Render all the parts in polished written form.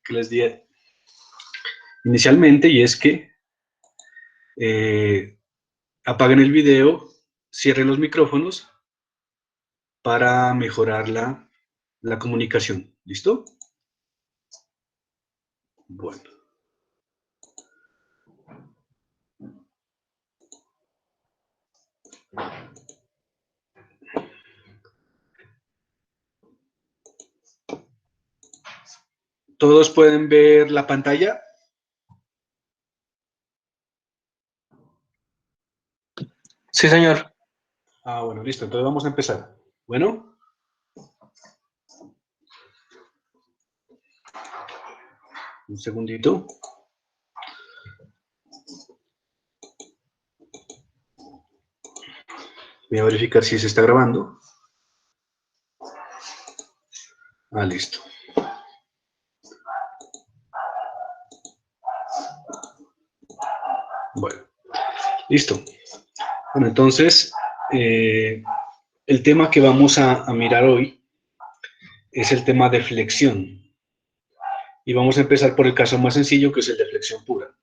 que les di inicialmente, y es que apaguen el video, cierren los micrófonos para mejorar la comunicación. ¿Listo? Bueno. ¿Todos pueden ver la pantalla? Sí, señor. Ah, bueno, listo. Entonces vamos a empezar. Bueno. Un segundito. Voy a verificar si se está grabando. Ah, listo. Bueno, listo. Bueno, entonces, el tema que vamos a mirar hoy es el tema de flexión. Y vamos a empezar por el caso más sencillo, que es el de flexión pura.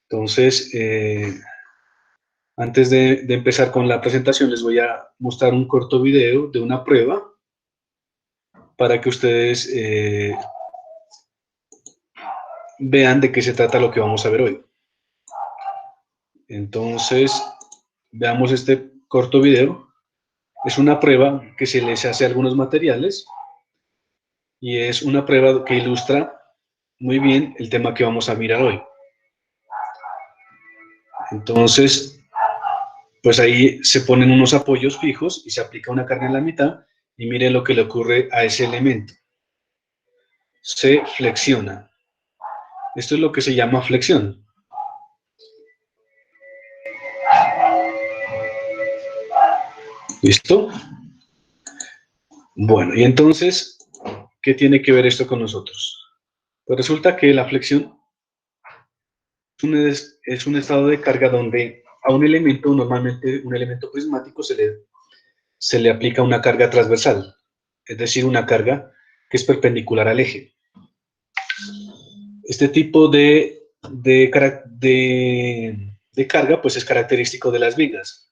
Entonces, antes de empezar con la presentación, les voy a mostrar un corto video de una prueba para que ustedes vean de qué se trata lo que vamos a ver hoy. Entonces, veamos este corto video. Es una prueba que se les hace a algunos materiales y es una prueba que ilustra muy bien el tema que vamos a mirar hoy. Entonces, pues ahí se ponen unos apoyos fijos y se aplica una carga en la mitad y miren lo que le ocurre a ese elemento. Se flexiona. Esto es lo que se llama flexión. ¿Listo? Bueno, y entonces, ¿qué tiene que ver esto con nosotros? Pues resulta que la flexión es un estado de carga donde a un elemento, normalmente un elemento prismático, se le aplica una carga transversal, es decir, una carga que es perpendicular al eje. Este tipo de carga pues es característico de las vigas.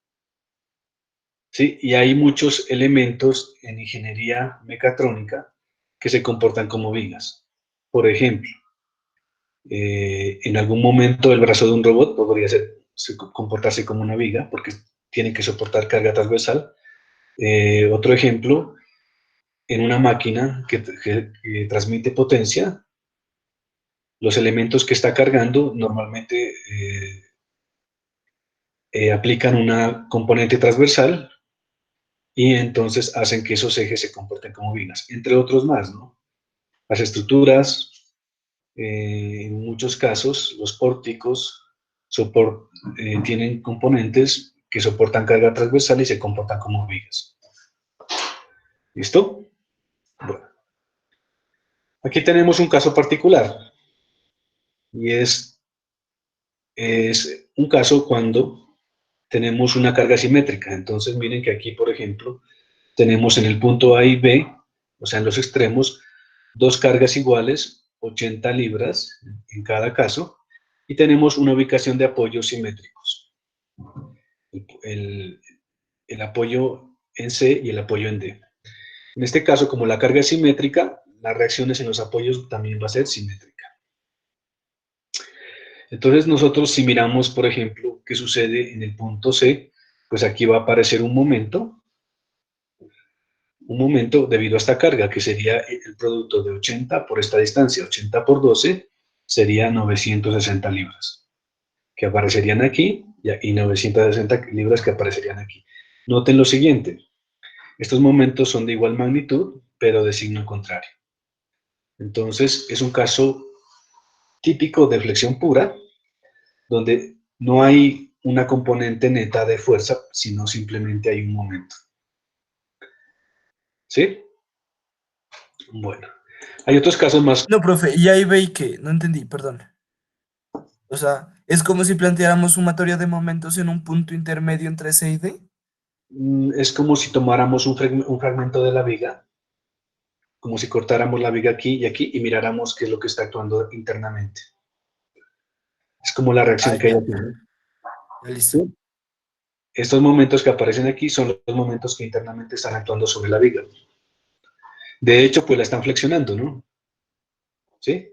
¿Sí? Y hay muchos elementos en ingeniería mecatrónica que se comportan como vigas. Por ejemplo, en algún momento el brazo de un robot podría comportarse como una viga porque tiene que soportar carga transversal. Otro ejemplo, en una máquina que transmite potencia, los elementos que está cargando normalmente aplican una componente transversal y entonces hacen que esos ejes se comporten como vigas, entre otros más, ¿no? Las estructuras, en muchos casos, los pórticos tienen componentes que soportan carga transversal y se comportan como vigas. ¿Listo? Bueno. Aquí tenemos un caso particular y es un caso cuando tenemos una carga simétrica. Entonces miren que aquí, por ejemplo, tenemos en el punto A y B, o sea, en los extremos, dos cargas iguales, 80 libras en cada caso, y tenemos una ubicación de apoyos simétricos. El apoyo en C y el apoyo en D. En este caso, como la carga es simétrica, las reacciones en los apoyos también va a ser simétrica. Entonces nosotros si miramos, por ejemplo, qué sucede en el punto C, pues aquí va a aparecer un momento debido a esta carga, que sería el producto de 80 por esta distancia, 80 por 12, sería 960 libras, que aparecerían aquí, y 960 libras que aparecerían aquí. Noten lo siguiente, estos momentos son de igual magnitud, pero de signo contrario. Entonces, es un caso típico de flexión pura, donde no hay una componente neta de fuerza, sino simplemente hay un momento. ¿Sí? Bueno, hay otros casos más. No, profe, y ahí ve que, no entendí, perdón. O sea, es como si planteáramos sumatoria de momentos en un punto intermedio entre C y D. Es como si tomáramos un fragmento de la viga, como si cortáramos la viga aquí y miráramos qué es lo que está actuando internamente. Es como la reacción que hay Ya, aquí, ¿no? ya listo. ¿Sí? Estos momentos que aparecen aquí son los momentos que internamente están actuando sobre la viga. De hecho, pues la están flexionando, ¿no? ¿Sí?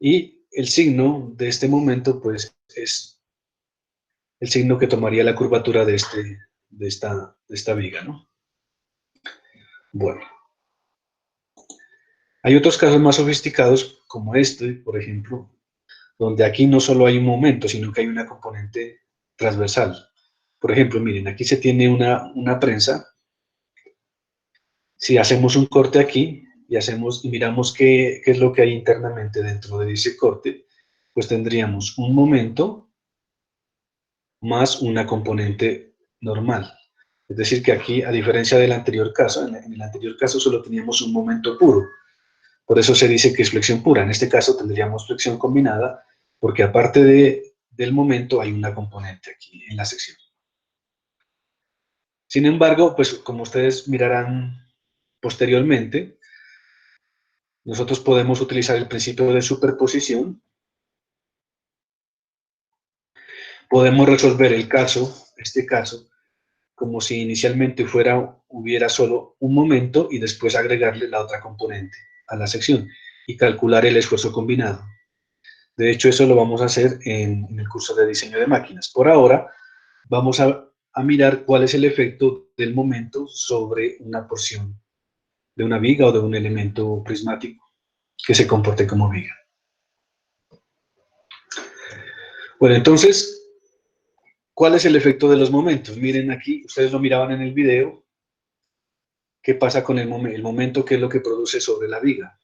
Y el signo de este momento, pues, es el signo que tomaría la curvatura de esta viga, ¿no? Bueno, hay otros casos más sofisticados, como este, por ejemplo, donde aquí no solo hay un momento, sino que hay una componente transversal. Por ejemplo, miren, aquí se tiene una prensa. Si hacemos un corte aquí y miramos qué es lo que hay internamente dentro de ese corte, pues tendríamos un momento más una componente normal. Es decir, que aquí, a diferencia del anterior caso, en el anterior caso solo teníamos un momento puro. Por eso se dice que es flexión pura. En este caso tendríamos flexión combinada, porque aparte del momento hay una componente aquí en la sección. Sin embargo, pues como ustedes mirarán posteriormente, nosotros podemos utilizar el principio de superposición. Podemos resolver este caso, como si inicialmente hubiera solo un momento y después agregarle la otra componente a la sección y calcular el esfuerzo combinado. De hecho, eso lo vamos a hacer en el curso de diseño de máquinas. Por ahora, vamos a mirar cuál es el efecto del momento sobre una porción de una viga o de un elemento prismático que se comporte como viga. Bueno, entonces, ¿cuál es el efecto de los momentos? Miren aquí, ustedes lo miraban en el video, ¿qué pasa con el momento? ¿Qué es lo que produce sobre la viga?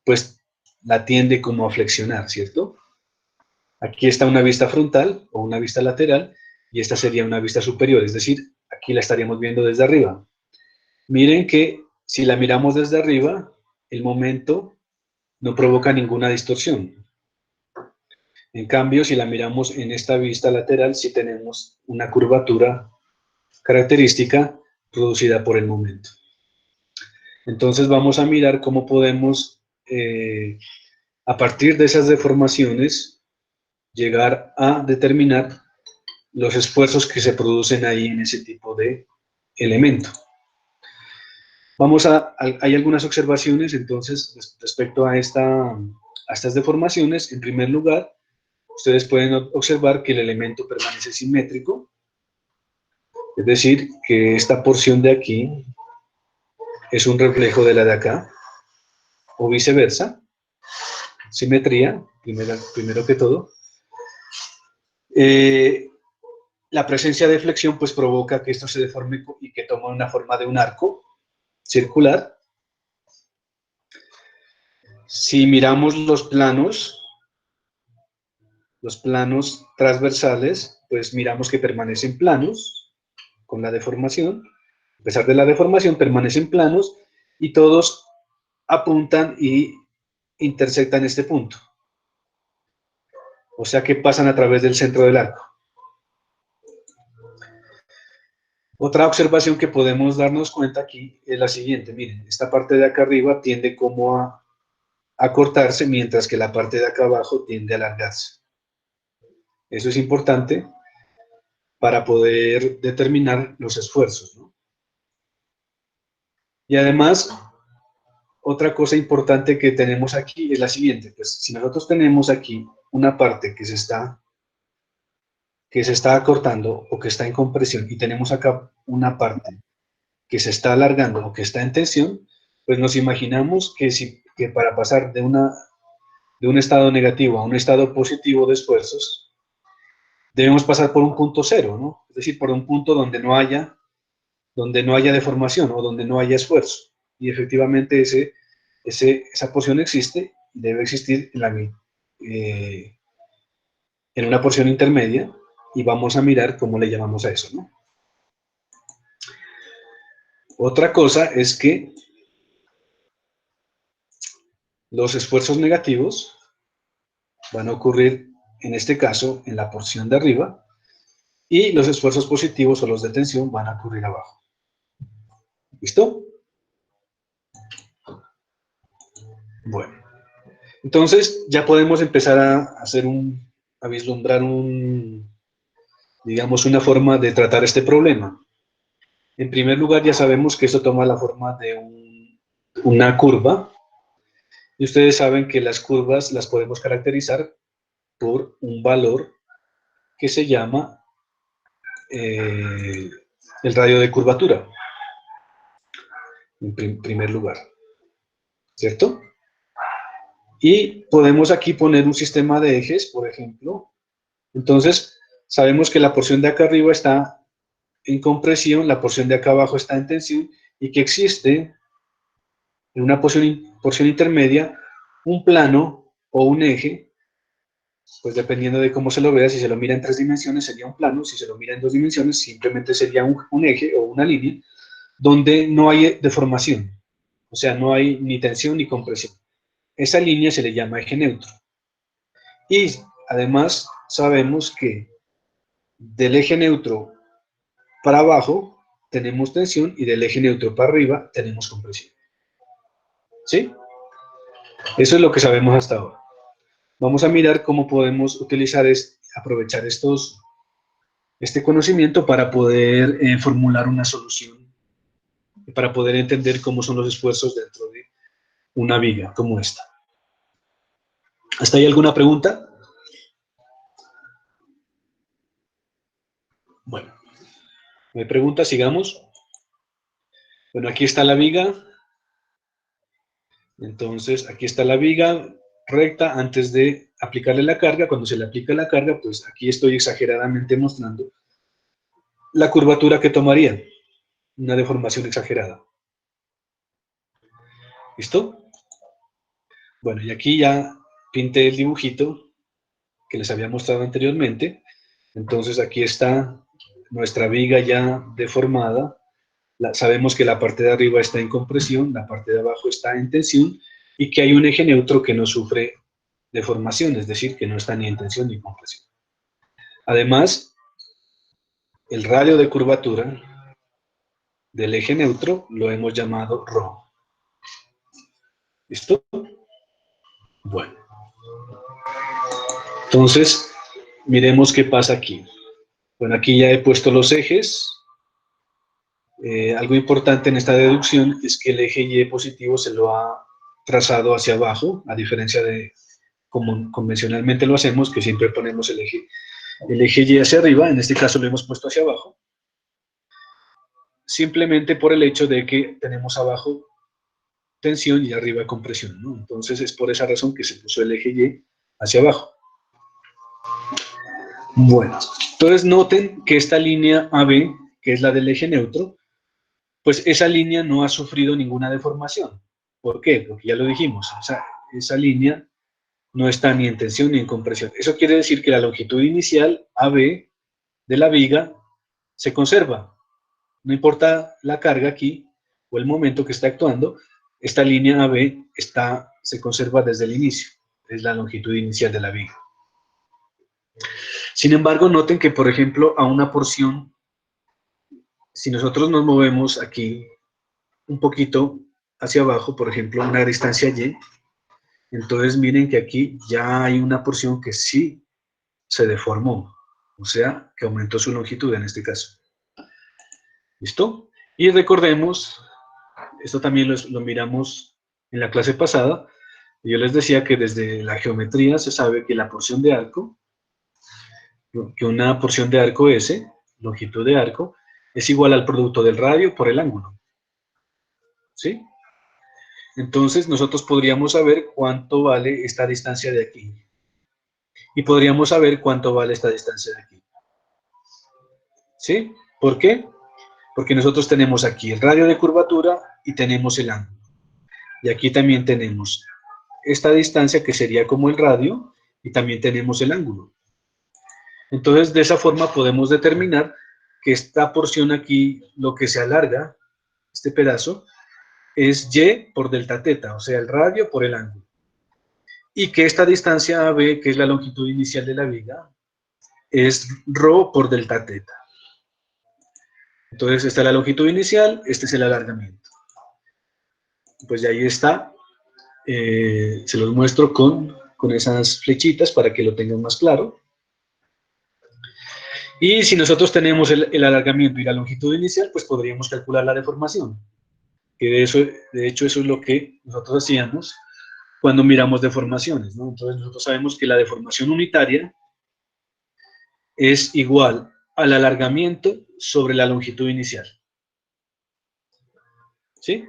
Pues la tiende como a flexionar, ¿cierto? Aquí está una vista frontal o una vista lateral y esta sería una vista superior, es decir, aquí la estaríamos viendo desde arriba. Miren que si la miramos desde arriba, el momento no provoca ninguna distorsión. En cambio, si la miramos en esta vista lateral, sí tenemos una curvatura característica producida por el momento. Entonces vamos a mirar cómo podemos, a partir de esas deformaciones, llegar a determinar los esfuerzos que se producen ahí en ese tipo de elemento. Hay algunas observaciones entonces respecto a estas deformaciones. En primer lugar, ustedes pueden observar que el elemento permanece simétrico, es decir, que esta porción de aquí es un reflejo de la de acá, o viceversa. Simetría, primero que todo. La presencia de flexión pues provoca que esto se deforme y que tome una forma de un arco circular. Si miramos los planos transversales, pues miramos que permanecen planos con la deformación. A pesar de la deformación, permanecen planos y todos apuntan y intersectan este punto. O sea que pasan a través del centro del arco. Otra observación que podemos darnos cuenta aquí es la siguiente. Miren, esta parte de acá arriba tiende como a cortarse, mientras que la parte de acá abajo tiende a alargarse. Eso es importante para poder determinar los esfuerzos, ¿no? Y además, otra cosa importante que tenemos aquí es la siguiente. Pues si nosotros tenemos aquí una parte que se está acortando o que está en compresión y tenemos acá una parte que se está alargando o que está en tensión, pues nos imaginamos que para pasar de un estado negativo a un estado positivo de esfuerzos, debemos pasar por un punto cero, ¿no? Es decir, por un punto donde no haya deformación o donde no haya esfuerzo. Y efectivamente esa porción existe y debe existir en una porción intermedia, y vamos a mirar cómo le llamamos a eso, ¿no? Otra cosa es que los esfuerzos negativos van a ocurrir, en este caso, en la porción de arriba, y los esfuerzos positivos o los de tensión van a ocurrir abajo. ¿Listo? Bueno, entonces ya podemos empezar a hacer a vislumbrar digamos, una forma de tratar este problema. En primer lugar, ya sabemos que esto toma la forma de una curva, y ustedes saben que las curvas las podemos caracterizar por un valor que se llama el radio de curvatura, en primer lugar, ¿cierto? Y podemos aquí poner un sistema de ejes, por ejemplo. Entonces, sabemos que la porción de acá arriba está en compresión, la porción de acá abajo está en tensión, y que existe en una porción intermedia un plano o un eje, pues dependiendo de cómo se lo vea. Si se lo mira en 3 dimensiones sería un plano, si se lo mira en 2 dimensiones simplemente sería un eje o una línea, donde no hay deformación, o sea, no hay ni tensión ni compresión. Esa línea se le llama eje neutro. Y además sabemos que del eje neutro para abajo tenemos tensión, y del eje neutro para arriba tenemos compresión. ¿Sí? Eso es lo que sabemos hasta ahora. Vamos a mirar cómo podemos utilizar, aprovechar este conocimiento para poder formular una solución, para poder entender cómo son los esfuerzos dentro de una viga como esta. ¿Hasta ahí alguna pregunta? Bueno, no hay preguntas, sigamos. Bueno, aquí está la viga. Entonces, aquí está la viga recta antes de aplicarle la carga. Cuando se le aplica la carga, pues aquí estoy exageradamente mostrando la curvatura que tomaría, una deformación exagerada. ¿Listo? Bueno, y aquí ya pinté el dibujito que les había mostrado anteriormente. Entonces aquí está nuestra viga ya deformada. Sabemos que la parte de arriba está en compresión, la parte de abajo está en tensión, y que hay un eje neutro que no sufre deformación, es decir, que no está ni en tensión ni en compresión. Además, el radio de curvatura del eje neutro lo hemos llamado ρ. ¿Listo? Bueno. Entonces, miremos qué pasa aquí. Bueno, aquí ya he puesto los ejes. Algo importante en esta deducción es que el eje Y positivo se lo ha trazado hacia abajo, a diferencia de como convencionalmente lo hacemos, que siempre ponemos el eje Y hacia arriba. En este caso lo hemos puesto hacia abajo, simplemente por el hecho de que tenemos abajo tensión y arriba compresión, ¿no? Entonces es por esa razón que se puso el eje Y hacia abajo. Bueno, entonces noten que esta línea AB, que es la del eje neutro, pues esa línea no ha sufrido ninguna deformación. ¿Por qué? Porque ya lo dijimos, esa línea no está ni en tensión ni en compresión. Eso quiere decir que la longitud inicial, AB, de la viga, se conserva. No importa la carga aquí, o el momento que está actuando, esta línea AB se conserva desde el inicio. Es la longitud inicial de la viga. Sin embargo, noten que, por ejemplo, a una porción, si nosotros nos movemos aquí un poquito hacia abajo, por ejemplo, una distancia Y, entonces miren que aquí ya hay una porción que sí se deformó, o sea, que aumentó su longitud en este caso. ¿Listo? Y recordemos, esto también lo miramos en la clase pasada, yo les decía que desde la geometría se sabe que la porción de arco, que una porción de arco S, longitud de arco, es igual al producto del radio por el ángulo. ¿Sí? Entonces nosotros podríamos saber cuánto vale esta distancia de aquí. Y podríamos saber cuánto vale esta distancia de aquí. ¿Sí? ¿Por qué? Porque nosotros tenemos aquí el radio de curvatura y tenemos el ángulo. Y aquí también tenemos esta distancia que sería como el radio, y también tenemos el ángulo. Entonces, de esa forma podemos determinar que esta porción aquí, lo que se alarga, este pedazo, es Y por delta teta, o sea, el radio por el ángulo. Y que esta distancia AB, que es la longitud inicial de la viga, es ρ por delta teta. Entonces, esta es la longitud inicial, este es el alargamiento. Pues ya ahí está se los muestro con esas flechitas para que lo tengan más claro. Y si nosotros tenemos el alargamiento y la longitud inicial, pues podríamos calcular la deformación. Que de hecho, eso es lo que nosotros hacíamos cuando miramos deformaciones, ¿no? Entonces nosotros sabemos que la deformación unitaria es igual al alargamiento sobre la longitud inicial. ¿Sí?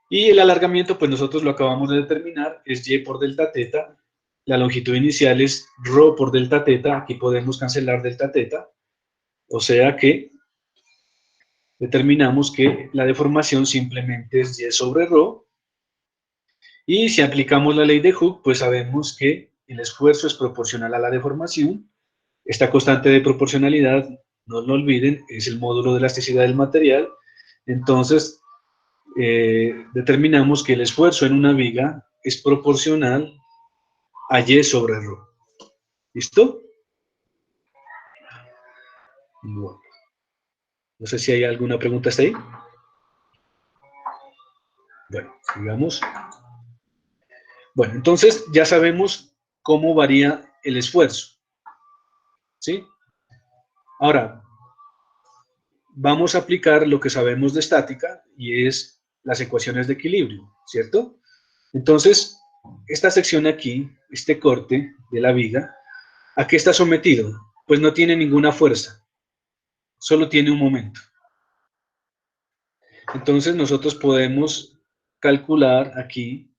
Y el alargamiento, pues nosotros lo acabamos de determinar, es y por delta teta. La longitud inicial es rho por delta teta. Aquí podemos cancelar delta teta. O sea que determinamos que la deformación simplemente es y sobre rho. Y si aplicamos la ley de Hooke, pues sabemos que el esfuerzo es proporcional a la deformación. Esta constante de proporcionalidad, no lo olviden, es el módulo de elasticidad del material. Entonces, determinamos que el esfuerzo en una viga es proporcional a Y sobre rho. ¿Listo? Bueno. No sé si hay alguna pregunta hasta ahí. Bueno, sigamos. Bueno, entonces ya sabemos cómo varía el esfuerzo. ¿Sí? Ahora, vamos a aplicar lo que sabemos de estática y es las ecuaciones de equilibrio, ¿cierto? Entonces, esta sección aquí, este corte de la viga, ¿a qué está sometido? Pues no tiene ninguna fuerza, solo tiene un momento. Entonces nosotros podemos calcular aquí,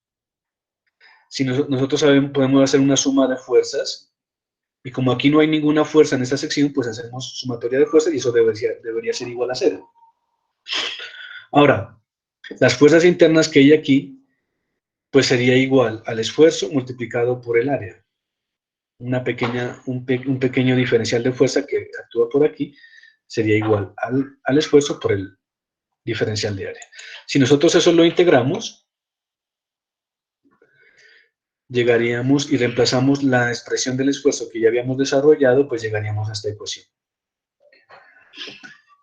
si nosotros sabemos, podemos hacer una suma de fuerzas, y como aquí no hay ninguna fuerza en esta sección, pues hacemos sumatoria de fuerzas y eso debería ser igual a 0. Ahora, las fuerzas internas que hay aquí, pues sería igual al esfuerzo multiplicado por el área. Un pequeño diferencial de fuerza que actúa por aquí sería igual al esfuerzo por el diferencial de área. Si nosotros eso lo integramos, llegaríamos y reemplazamos la expresión del esfuerzo que ya habíamos desarrollado, pues llegaríamos a esta ecuación.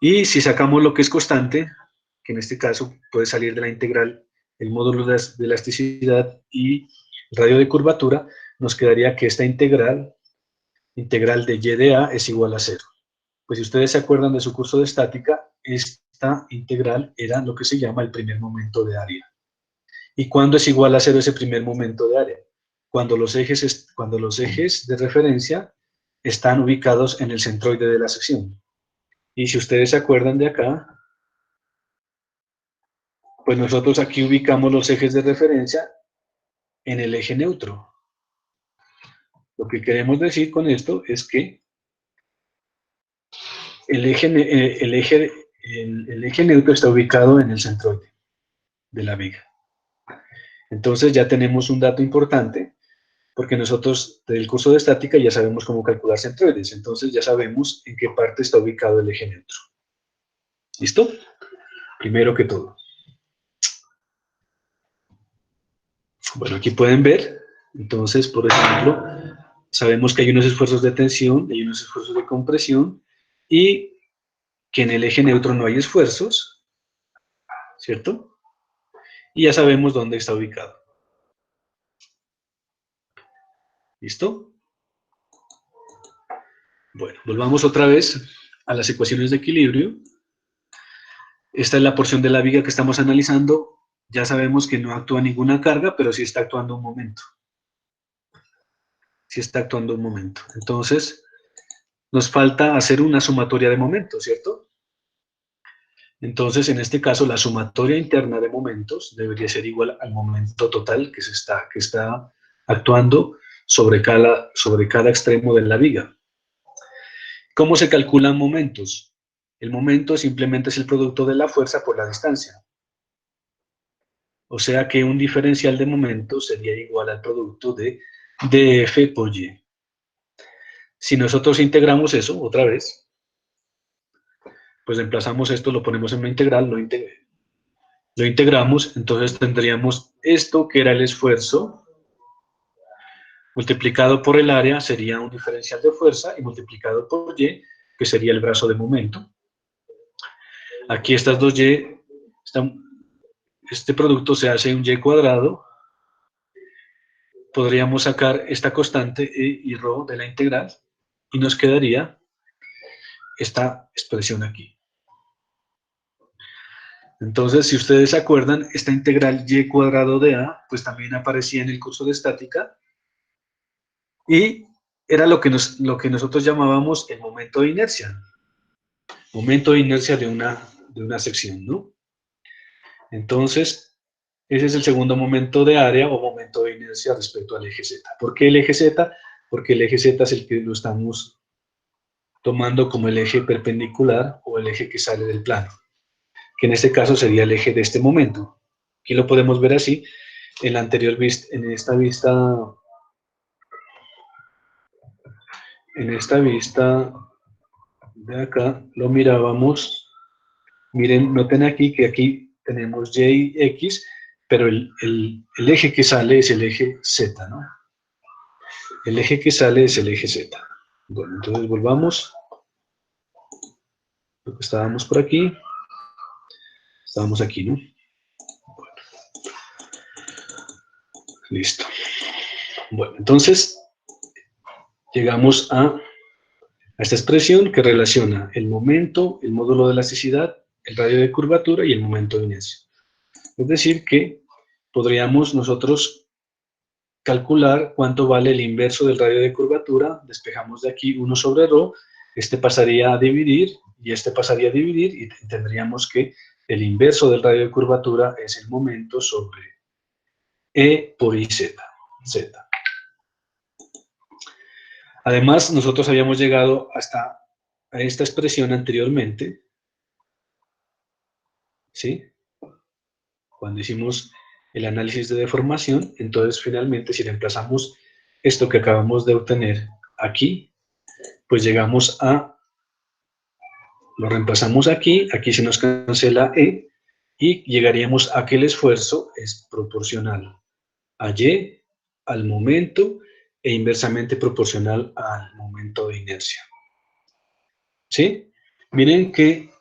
Y si sacamos lo que es constante, que en este caso puede salir de la integral, el módulo de elasticidad y el radio de curvatura, nos quedaría que esta integral de y de a es igual a 0. Pues si ustedes se acuerdan de su curso de estática, esta integral era lo que se llama el primer momento de área. ¿Y cuándo es igual a 0 ese primer momento de área? Cuando los ejes de referencia están ubicados en el centroide de la sección. Y si ustedes se acuerdan de acá, pues nosotros aquí ubicamos los ejes de referencia en el eje neutro. Lo que queremos decir con esto es que el eje neutro está ubicado en el centroide de la viga. Entonces ya tenemos un dato importante, porque nosotros del curso de estática ya sabemos cómo calcular centroides, entonces ya sabemos en qué parte está ubicado el eje neutro. ¿Listo? Primero que todo. Bueno, aquí pueden ver, entonces, por ejemplo, sabemos que hay unos esfuerzos de tensión, hay unos esfuerzos de compresión, y que en el eje neutro no hay esfuerzos, ¿cierto? Y ya sabemos dónde está ubicado. ¿Listo? Bueno, volvamos otra vez a las ecuaciones de equilibrio. Esta es la porción de la viga que estamos analizando. Ya sabemos que no actúa ninguna carga, pero sí está actuando un momento. Sí está actuando un momento. Entonces, nos falta hacer una sumatoria de momentos, ¿cierto? Entonces, en este caso, la sumatoria interna de momentos debería ser igual al momento total que está actuando sobre cada extremo de la viga. ¿Cómo se calculan momentos? El momento simplemente es el producto de la fuerza por la distancia. O sea que un diferencial de momento sería igual al producto de dF por y. Si nosotros integramos eso otra vez, pues reemplazamos esto, lo ponemos en una integral, lo integramos, entonces tendríamos esto que era el esfuerzo multiplicado por el área sería un diferencial de fuerza y multiplicado por y, que sería el brazo de momento. Aquí estas dos y, este producto se hace un y cuadrado podríamos sacar esta constante E y ρ de la integral y nos quedaría esta expresión aquí. Entonces, si ustedes se acuerdan, esta integral y cuadrado de a, pues también aparecía en el curso de estática y era lo que nosotros llamábamos el momento de inercia. Momento de inercia de una sección, ¿no? Entonces, ese es el segundo momento de área o momento de inercia respecto al eje Z. ¿Por qué el eje Z? Porque el eje Z es el que lo estamos tomando como el eje perpendicular o el eje que sale del plano, que en este caso sería el eje de este momento. Aquí lo podemos ver así. En la anterior vista, en esta vista de acá, lo mirábamos. Miren, noten aquí que aquí tenemos Y y X, pero el eje que sale es el eje Z, ¿no? El eje que sale es el eje Z. Bueno, entonces volvamos. Estábamos por aquí. Estábamos aquí, ¿no? Bueno, listo. Bueno, entonces llegamos a esta expresión que relaciona el momento, el módulo de elasticidad, el radio de curvatura y el momento de inercia. Es decir, que podríamos nosotros calcular cuánto vale el inverso del radio de curvatura. Despejamos de aquí 1 sobre ρ, este pasaría a dividir y este pasaría a dividir y tendríamos que el inverso del radio de curvatura es el momento sobre E por IZ. Z. Además, nosotros habíamos llegado hasta a esta expresión anteriormente, ¿sí? Cuando hicimos el análisis de deformación, entonces finalmente si reemplazamos esto que acabamos de obtener aquí, pues llegamos a, lo reemplazamos aquí, aquí se nos cancela E, y llegaríamos a que el esfuerzo es proporcional a Y, al momento, e inversamente proporcional al momento de inercia. ¿Sí? Miren que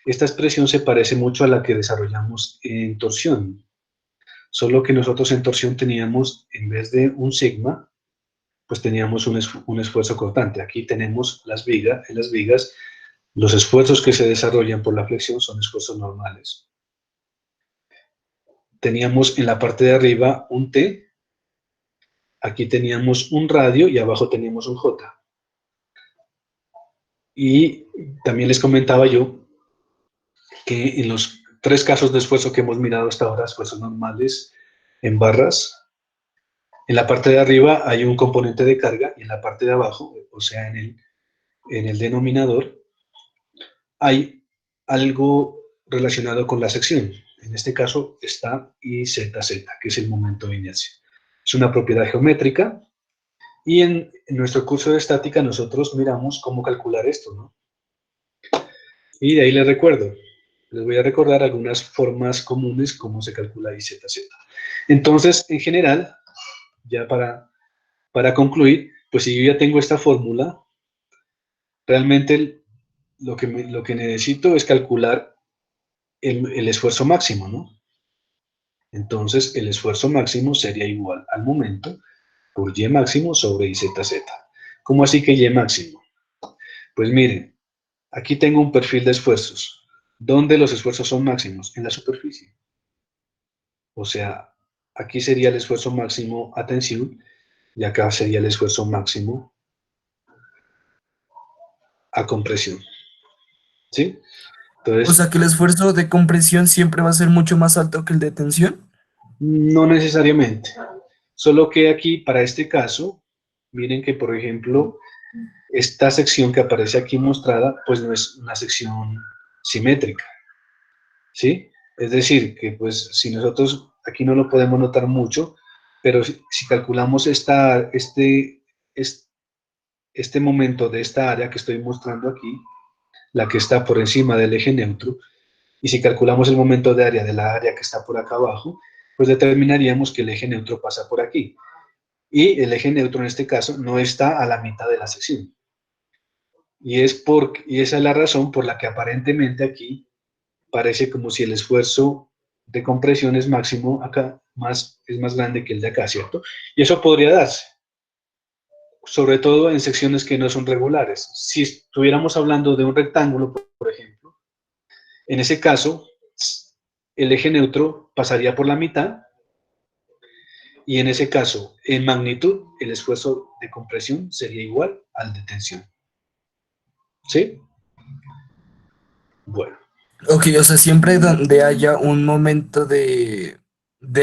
esta expresión se parece mucho a la que desarrollamos en torsión, solo que nosotros en torsión teníamos, en vez de un sigma, pues teníamos un esfuerzo cortante. Aquí tenemos en las vigas, los esfuerzos que se desarrollan por la flexión son esfuerzos normales. Teníamos en la parte de arriba un T, aquí teníamos un radio y abajo teníamos un J. Y también les comentaba yo que en los 3 casos de esfuerzo que hemos mirado hasta ahora, esfuerzos normales en barras, en la parte de arriba hay un componente de carga y en la parte de abajo, o sea, en el denominador, hay algo relacionado con la sección. En este caso está IZZ, que es el momento de inercia. Es una propiedad geométrica y en nuestro curso de estática nosotros miramos cómo calcular esto, ¿no? Y de ahí les voy a recordar algunas formas comunes cómo se calcula IZZ. Entonces, en general, ya para concluir, pues si yo ya tengo esta fórmula, realmente lo que necesito es calcular el esfuerzo máximo, ¿no? Entonces, el esfuerzo máximo sería igual al momento por Y máximo sobre IZZ. ¿Cómo así que Y máximo? Pues miren, aquí tengo un perfil de esfuerzos. ¿Dónde los esfuerzos son máximos? En la superficie. O sea, aquí sería el esfuerzo máximo a tensión y acá sería el esfuerzo máximo a compresión. ¿Sí? O Entonces, sea que el esfuerzo de compresión siempre va a ser mucho más alto que el de tensión. no necesariamente. Solo que aquí, para este caso, miren que, por ejemplo, esta sección que aparece aquí mostrada, pues no es una sección simétrica, ¿sí? Es decir, que pues si nosotros, aquí no lo podemos notar mucho, pero si calculamos este momento de esta área que estoy mostrando aquí, la que está por encima del eje neutro, y si calculamos el momento de área de la área que está por acá abajo, pues determinaríamos que el eje neutro pasa por aquí. Y el eje neutro en este caso no está a la mitad de la sección. Y esa es la razón por la que aparentemente aquí parece como si el esfuerzo de compresión es máximo acá es más grande que el de acá, ¿cierto? Y eso podría darse, sobre todo en secciones que no son regulares. Si estuviéramos hablando de un rectángulo, por ejemplo, en ese caso, el eje neutro pasaría por la mitad y en ese caso, en magnitud, el esfuerzo de compresión sería igual al de tensión. ¿Sí? Bueno. Ok, o sea, siempre donde haya un momento de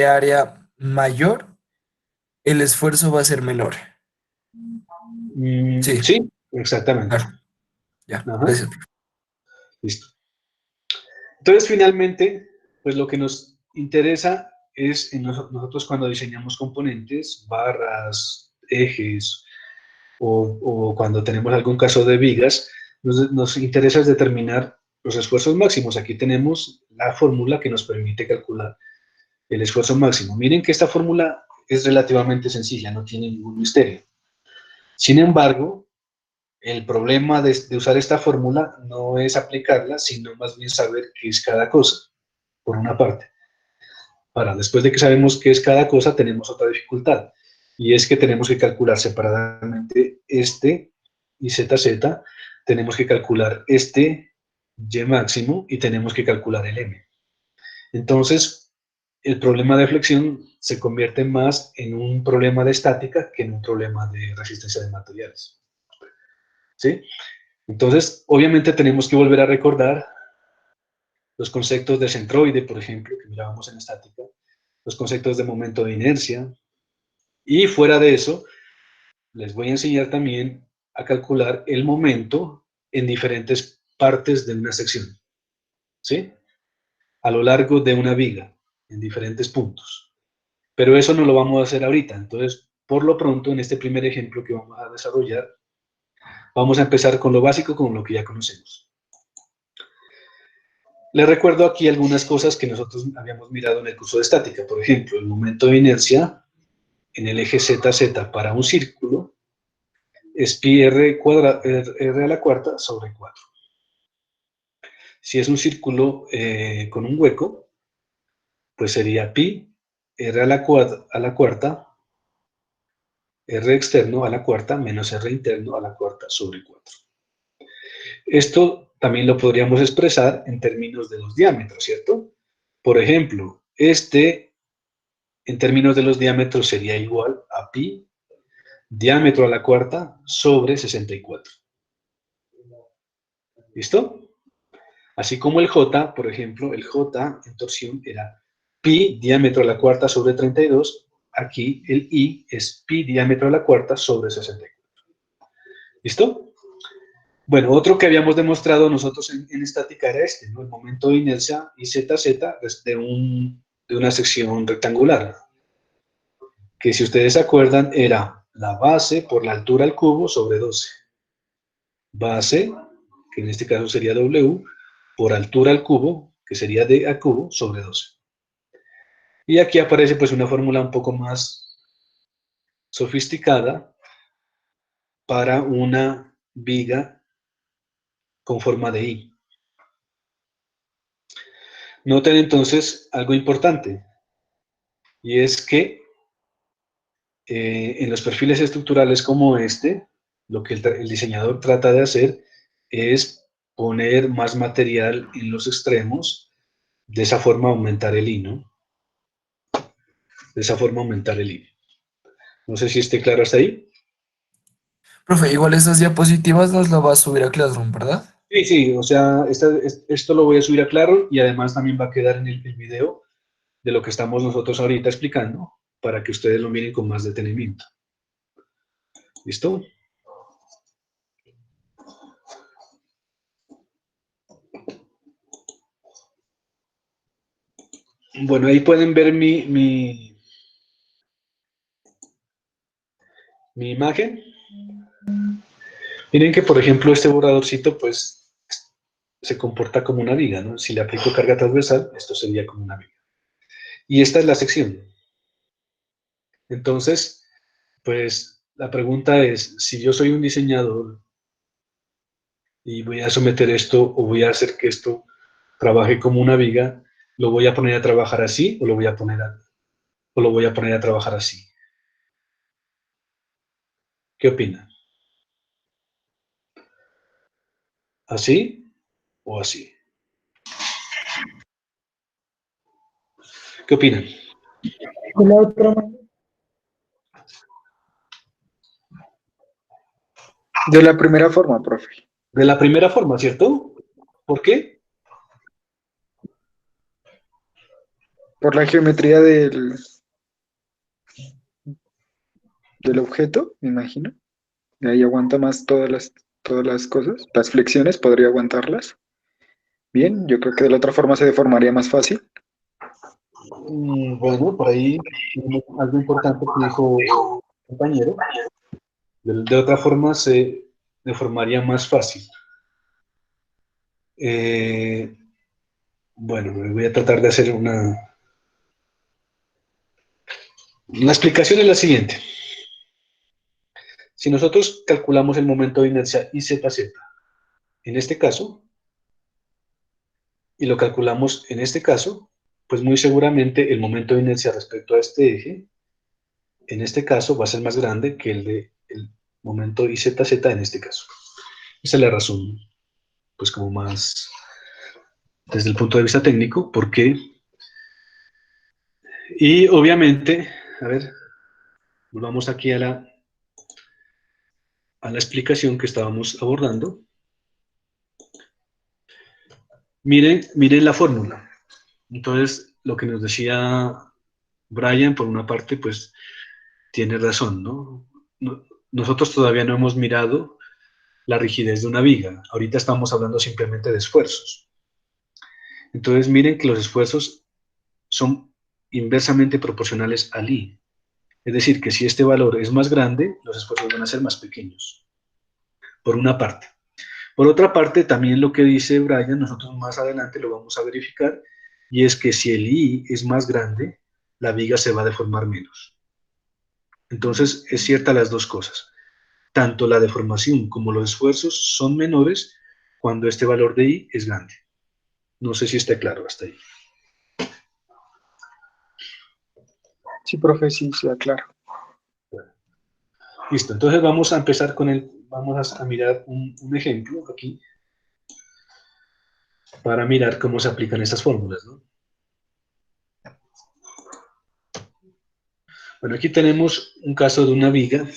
área mayor, el esfuerzo va a ser menor. Sí, Sí, exactamente. claro, ya, Ajá, gracias. listo. Entonces, finalmente, pues lo que nos interesa es en nosotros cuando diseñamos componentes, barras, ejes, o cuando tenemos algún caso de vigas, nos interesa es determinar los esfuerzos máximos. Aquí tenemos la fórmula que nos permite calcular el esfuerzo máximo. Miren que esta fórmula es relativamente sencilla, no tiene ningún misterio. Sin embargo, el problema de usar esta fórmula no es aplicarla, sino más bien saber qué es cada cosa, por una parte. Ahora, después de que sabemos qué es cada cosa, tenemos otra dificultad, y es que tenemos que calcular separadamente este y ZZ, tenemos que calcular este Y máximo y tenemos que calcular el M. Entonces, el problema de flexión se convierte más en un problema de estática que en un problema de resistencia de materiales. ¿Sí? Entonces, obviamente tenemos que volver a recordar los conceptos de centroide, por ejemplo, que mirábamos en estática, los conceptos de momento de inercia, y fuera de eso, les voy a enseñar también a calcular el momento en diferentes partes de una sección, ¿sí? A lo largo de una viga, en diferentes puntos. Pero eso no lo vamos a hacer ahorita, entonces, por lo pronto, en este primer ejemplo que vamos a desarrollar, vamos a empezar con lo básico, con lo que ya conocemos. Les recuerdo aquí algunas cosas que nosotros habíamos mirado en el curso de estática. Por ejemplo, el momento de inercia en el eje ZZ para un círculo es pi r a la cuarta sobre 4. Si es un círculo con un hueco, pues sería pi r a la cuarta, r externo a la cuarta menos r interno a la cuarta sobre 4. Esto también lo podríamos expresar en términos de los diámetros, ¿cierto? Por ejemplo, este en términos de los diámetros sería igual a pi diámetro a la cuarta sobre 64. ¿Listo? Así como el J, por ejemplo, el J en torsión era pi diámetro a la cuarta sobre 32, aquí el I es pi diámetro a la cuarta sobre 64. ¿Listo? Bueno, otro que habíamos demostrado nosotros en estática era este, ¿no? El momento de inercia y ZZ es de una sección rectangular, que si ustedes se acuerdan era la base por la altura al cubo sobre 12. Base, que en este caso sería W, por altura al cubo, que sería D al cubo, sobre 12. Y aquí aparece pues una fórmula un poco más sofisticada para una viga con forma de I. Noten entonces algo importante, y es que en los perfiles estructurales como este, lo que el diseñador trata de hacer es poner más material en los extremos, de esa forma aumentar el I, ¿no? De esa forma aumentar el I. No sé si esté claro hasta ahí. Profe, igual estas diapositivas nos las va a subir a Classroom, ¿verdad? Sí, sí, o sea, esto lo voy a subir a Claro y además también va a quedar en el video de lo que estamos nosotros ahorita explicando para que ustedes lo miren con más detenimiento. ¿Listo? Bueno, ahí pueden ver mi imagen. Miren que, por ejemplo, este borradorcito, pues, se comporta como una viga, ¿no? Si le aplico carga transversal, esto sería como una viga. Y esta es la sección. Entonces, pues, la pregunta es, si yo soy un diseñador y voy a someter esto o voy a hacer que esto trabaje como una viga, ¿lo voy a poner a trabajar así o lo voy a poner o lo voy a poner a trabajar así? ¿Qué opina? ¿Así o así? ¿Qué opinan? De la otra manera. De la primera forma, profe. De la primera forma, ¿cierto? ¿Por qué? Por la geometría del objeto, me imagino. Y ahí aguanta más todas las cosas. Las flexiones podría aguantarlas. Bien, yo creo que de la otra forma se deformaría más fácil. Bueno, por ahí tenemos algo importante que dijo el compañero. De otra forma se deformaría más fácil. Eh, bueno, voy a tratar de hacer La explicación es la siguiente. Si nosotros calculamos el momento de inercia IZZ en este caso, y lo calculamos en este caso, pues muy seguramente el momento de inercia respecto a este eje, en este caso, va a ser más grande que el momento IZZ en este caso. Esa es la razón, pues como más desde el punto de vista técnico, ¿por qué? Y obviamente, a ver, volvamos aquí a la explicación que estábamos abordando. Miren la fórmula. Entonces, lo que nos decía Brian, por una parte, pues tiene razón, ¿no? Nosotros todavía no hemos mirado la rigidez de una viga. Ahorita estamos hablando simplemente de esfuerzos. Entonces, miren que los esfuerzos son inversamente proporcionales al I. Es decir, que si este valor es más grande, los esfuerzos van a ser más pequeños, por una parte. Por otra parte, también lo que dice Brian, nosotros más adelante lo vamos a verificar, y es que si el I es más grande, la viga se va a deformar menos. Entonces, es cierta las dos cosas. Tanto la deformación como los esfuerzos son menores cuando este valor de I es grande. No sé si está claro hasta ahí. Sí, profe, sí, claro. Listo, entonces vamos a empezar vamos a mirar un ejemplo aquí para mirar cómo se aplican estas fórmulas, ¿no? Bueno, aquí tenemos un caso de una viga.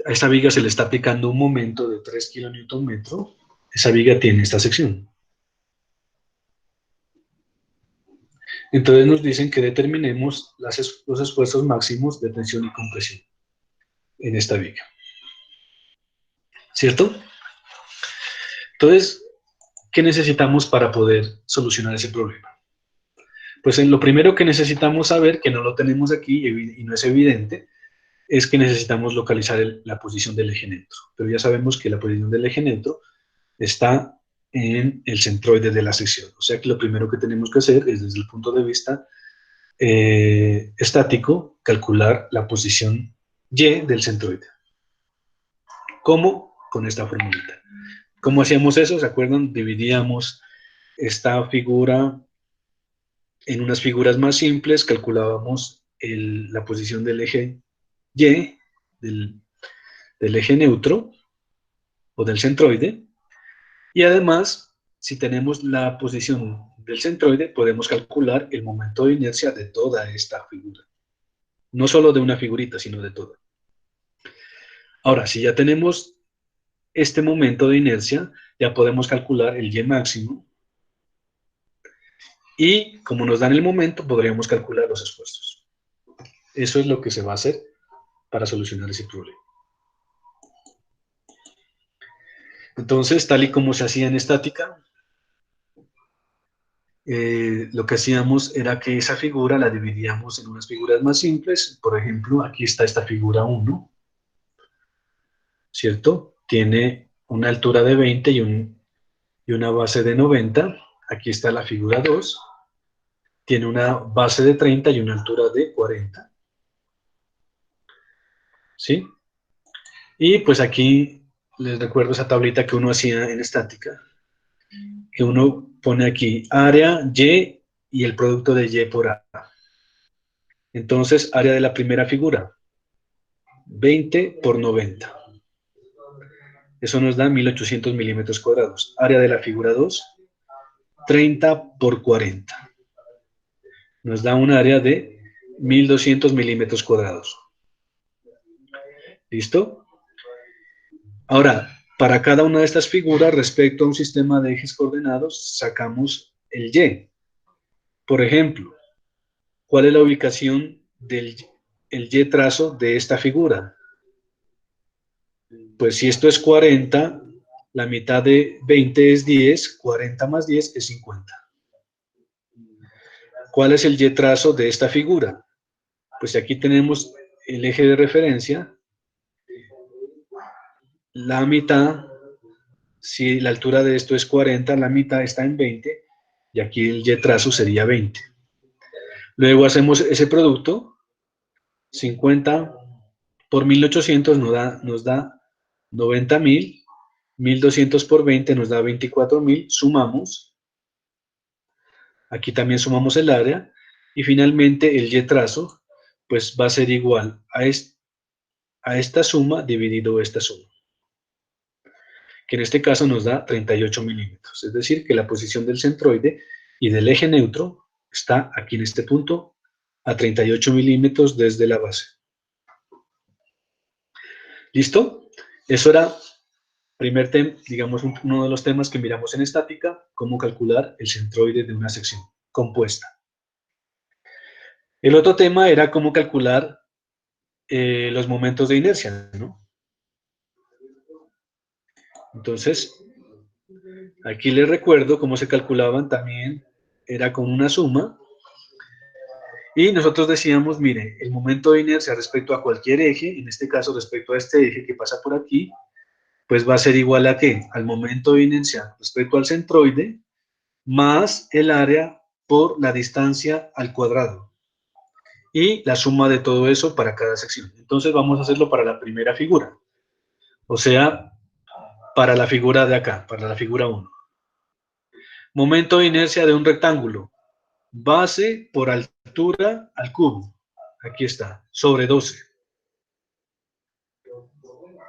A esta viga se le está aplicando un momento de 3 kN. Esa viga tiene esta sección. Entonces nos dicen que determinemos los esfuerzos máximos de tensión y compresión en esta viga. ¿Cierto? Entonces, ¿qué necesitamos para poder solucionar ese problema? Pues lo primero que necesitamos saber, que no lo tenemos aquí y no es evidente, es que necesitamos localizar la posición del eje neutro. Pero ya sabemos que la posición del eje neutro está en el centroide de la sección. O sea que lo primero que tenemos que hacer es, desde el punto de vista estático, calcular la posición Y del centroide. ¿Cómo? Con esta formulita. ¿Cómo hacíamos eso? ¿Se acuerdan? Dividíamos esta figura en unas figuras más simples, calculábamos la posición del eje Y, del eje neutro o del centroide, y además, si tenemos la posición del centroide, podemos calcular el momento de inercia de toda esta figura. No solo de una figurita, sino de toda. Ahora, si ya tenemos este momento de inercia, ya podemos calcular el Y máximo, y como nos dan el momento, podríamos calcular los esfuerzos. Eso es lo que se va a hacer para solucionar ese problema. Entonces, tal y como se hacía en estática, lo que hacíamos era que esa figura la dividíamos en unas figuras más simples. Por ejemplo, aquí está esta figura 1, ¿cierto? Tiene una altura de 20 y una base de 90. Aquí está la figura 2. Tiene una base de 30 y una altura de 40. ¿Sí? Y pues aquí les recuerdo esa tablita que uno hacía en estática, que uno pone aquí área Y y el producto de Y por A. Entonces, área de la primera figura, 20 por 90. Eso nos da 1800 milímetros cuadrados. Área de la figura 2, 30 por 40. Nos da un área de 1200 milímetros cuadrados. ¿Listo? Ahora, para cada una de estas figuras, respecto a un sistema de ejes coordenados, sacamos el Y. Por ejemplo, ¿cuál es la ubicación del Y trazo de esta figura? Pues si esto es 40, la mitad de 20 es 10, 40 más 10 es 50. ¿Cuál es el Y trazo de esta figura? Pues aquí tenemos el eje de referencia, la mitad, si la altura de esto es 40, la mitad está en 20, y aquí el Y trazo sería 20. Luego hacemos ese producto, 50 por 1800 nos da 90.000, 1200 por 20 nos da 24.000, sumamos, aquí también sumamos el área, y finalmente el Y trazo, pues va a ser igual a esta suma dividido esta suma, que en este caso nos da 38 milímetros, es decir, que la posición del centroide y del eje neutro está aquí en este punto a 38 milímetros desde la base. ¿Listo? Eso era primer tema, digamos, uno de los temas que miramos en estática, cómo calcular el centroide de una sección compuesta. El otro tema era cómo calcular los momentos de inercia, ¿no? Entonces, aquí les recuerdo cómo se calculaban también, era con una suma, y nosotros decíamos, mire, el momento de inercia respecto a cualquier eje, en este caso respecto a este eje que pasa por aquí, pues va a ser igual a ¿qué? Al momento de inercia respecto al centroide, más el área por la distancia al cuadrado. Y la suma de todo eso para cada sección. Entonces vamos a hacerlo para la primera figura. O sea, para la figura de acá, para la figura 1. Momento de inercia de un rectángulo. Base por altura al cubo. Aquí está, sobre 12.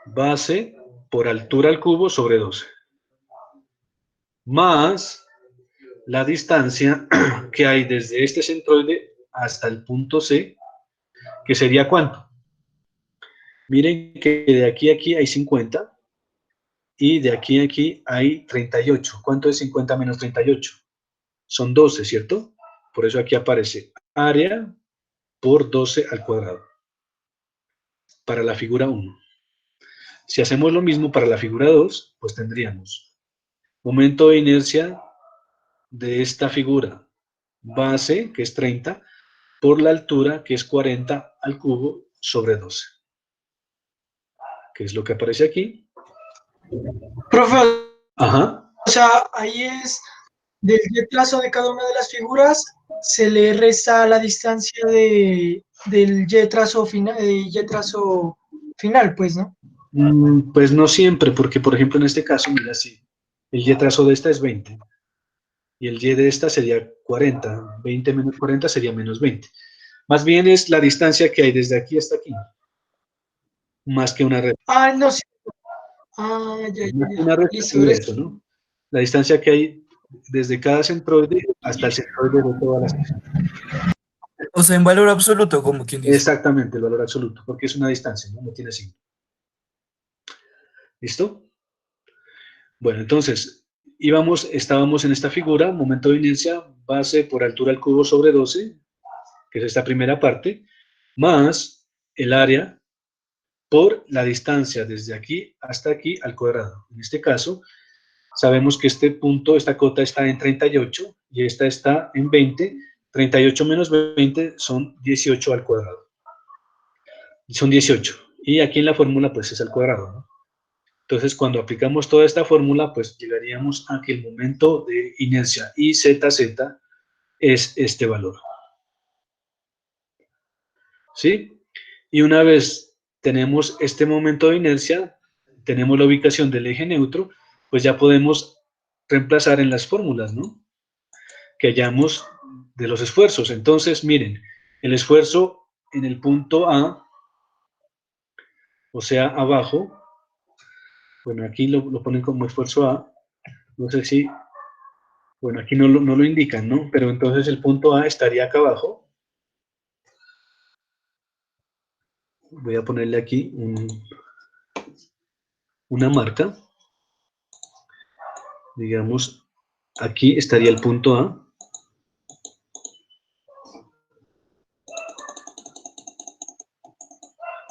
Base por altura al cubo sobre 12. Más la distancia que hay desde este centroide hasta el punto C, que sería ¿cuánto? Miren que de aquí a aquí hay 50 y de aquí a aquí hay 38. ¿Cuánto es 50 menos 38? Son 12, ¿cierto? Por eso aquí aparece área por 12 al cuadrado para la figura 1. Si hacemos lo mismo para la figura 2, pues tendríamos momento de inercia de esta figura, base, que es 30, por la altura, que es 40 al cubo sobre 12. ¿Qué es lo que aparece aquí? Profe, Ajá. o sea, ahí es del Y trazo de cada una de las figuras, se le resta la distancia del Y trazo final, pues, ¿no? Pues no siempre, porque por ejemplo en este caso, mira, si el Y trazo de esta es 20, y el Y de esta sería 40, 20 menos 40 sería menos 20. Más bien es la distancia que hay desde aquí hasta aquí, más que una recta. Ah, no sé. Ah, ya, Más que ya. una recta Listo, sería gracias. eso, ¿no? La distancia que hay desde cada centroide hasta el centroide de todas las secciones. O sea, en valor absoluto, como quien dice. Exactamente, el valor absoluto, porque es una distancia, ¿no? No tiene signo. ¿Listo? Bueno, entonces, estábamos en esta figura, momento de inercia, base por altura al cubo sobre 12, que es esta primera parte, más el área por la distancia desde aquí hasta aquí al cuadrado. En este caso, sabemos que este punto, esta cota está en 38 y esta está en 20. 38 menos 20 son 18 al cuadrado. Son 18. Y aquí en la fórmula, pues es al cuadrado, ¿no? Entonces, cuando aplicamos toda esta fórmula, pues llegaríamos a que el momento de inercia IZZ es este valor. ¿Sí? Y una vez tenemos este momento de inercia, tenemos la ubicación del eje neutro, pues ya podemos reemplazar en las fórmulas, ¿no? Que hayamos de los esfuerzos. Entonces, miren, El esfuerzo en el punto A, o sea, abajo, bueno, aquí lo ponen como esfuerzo A, no sé si, bueno, aquí no lo indican, ¿no? Pero entonces el punto A estaría acá abajo. Voy a ponerle aquí una marca. Digamos, aquí estaría el punto A.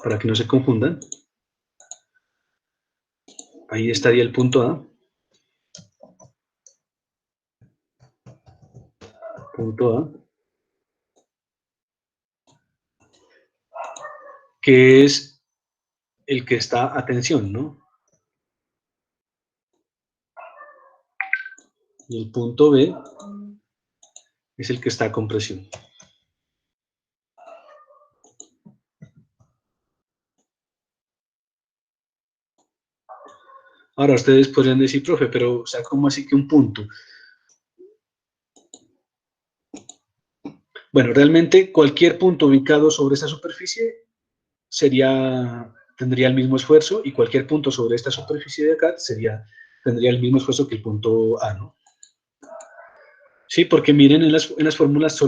Para que no se confundan. Ahí estaría el punto A. Punto A. Que es el que está a tensión, ¿no? Y el punto B es el que está a compresión. Ahora ustedes podrían decir, profe, pero, o sea, ¿cómo así que un punto? Bueno, realmente cualquier punto ubicado sobre esta superficie tendría el mismo esfuerzo, y cualquier punto sobre esta superficie de acá tendría el mismo esfuerzo que el punto A, ¿no? Sí, porque miren, en las fórmulas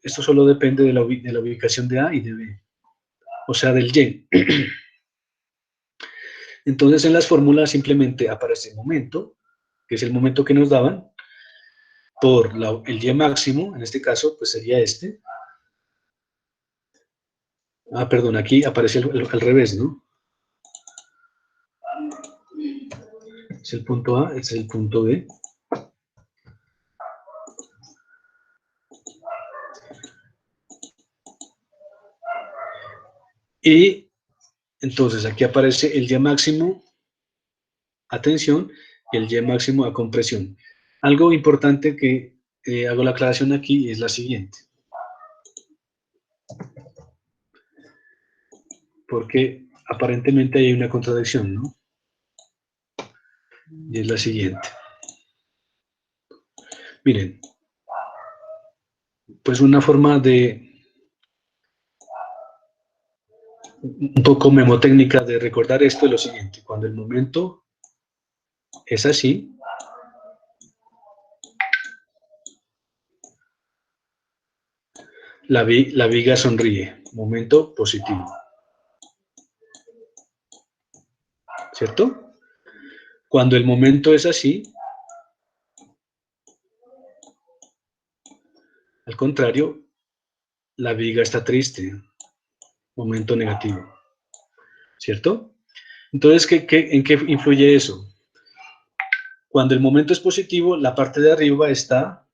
esto solo depende de la ubicación de A y de B, o sea, del Y. Entonces, en las fórmulas simplemente aparece el momento, que es el momento que nos daban, por el Y máximo, en este caso, pues sería este. Ah, perdón, aquí aparece al revés, ¿no? Es el punto A, este es el punto B. Y entonces aquí aparece el Y máximo a tensión y el Y máximo a compresión. Algo importante que hago la aclaración aquí es la siguiente. Porque aparentemente hay una contradicción, ¿no? Y es la siguiente. Miren, pues una forma un poco memotécnica de recordar esto es lo siguiente. Cuando el momento es así, la viga sonríe. Momento positivo. ¿Cierto? Cuando el momento es así, al contrario, la viga está triste. Momento negativo. ¿Cierto? Entonces, ¿en qué influye eso? Cuando el momento es positivo, la parte de arriba está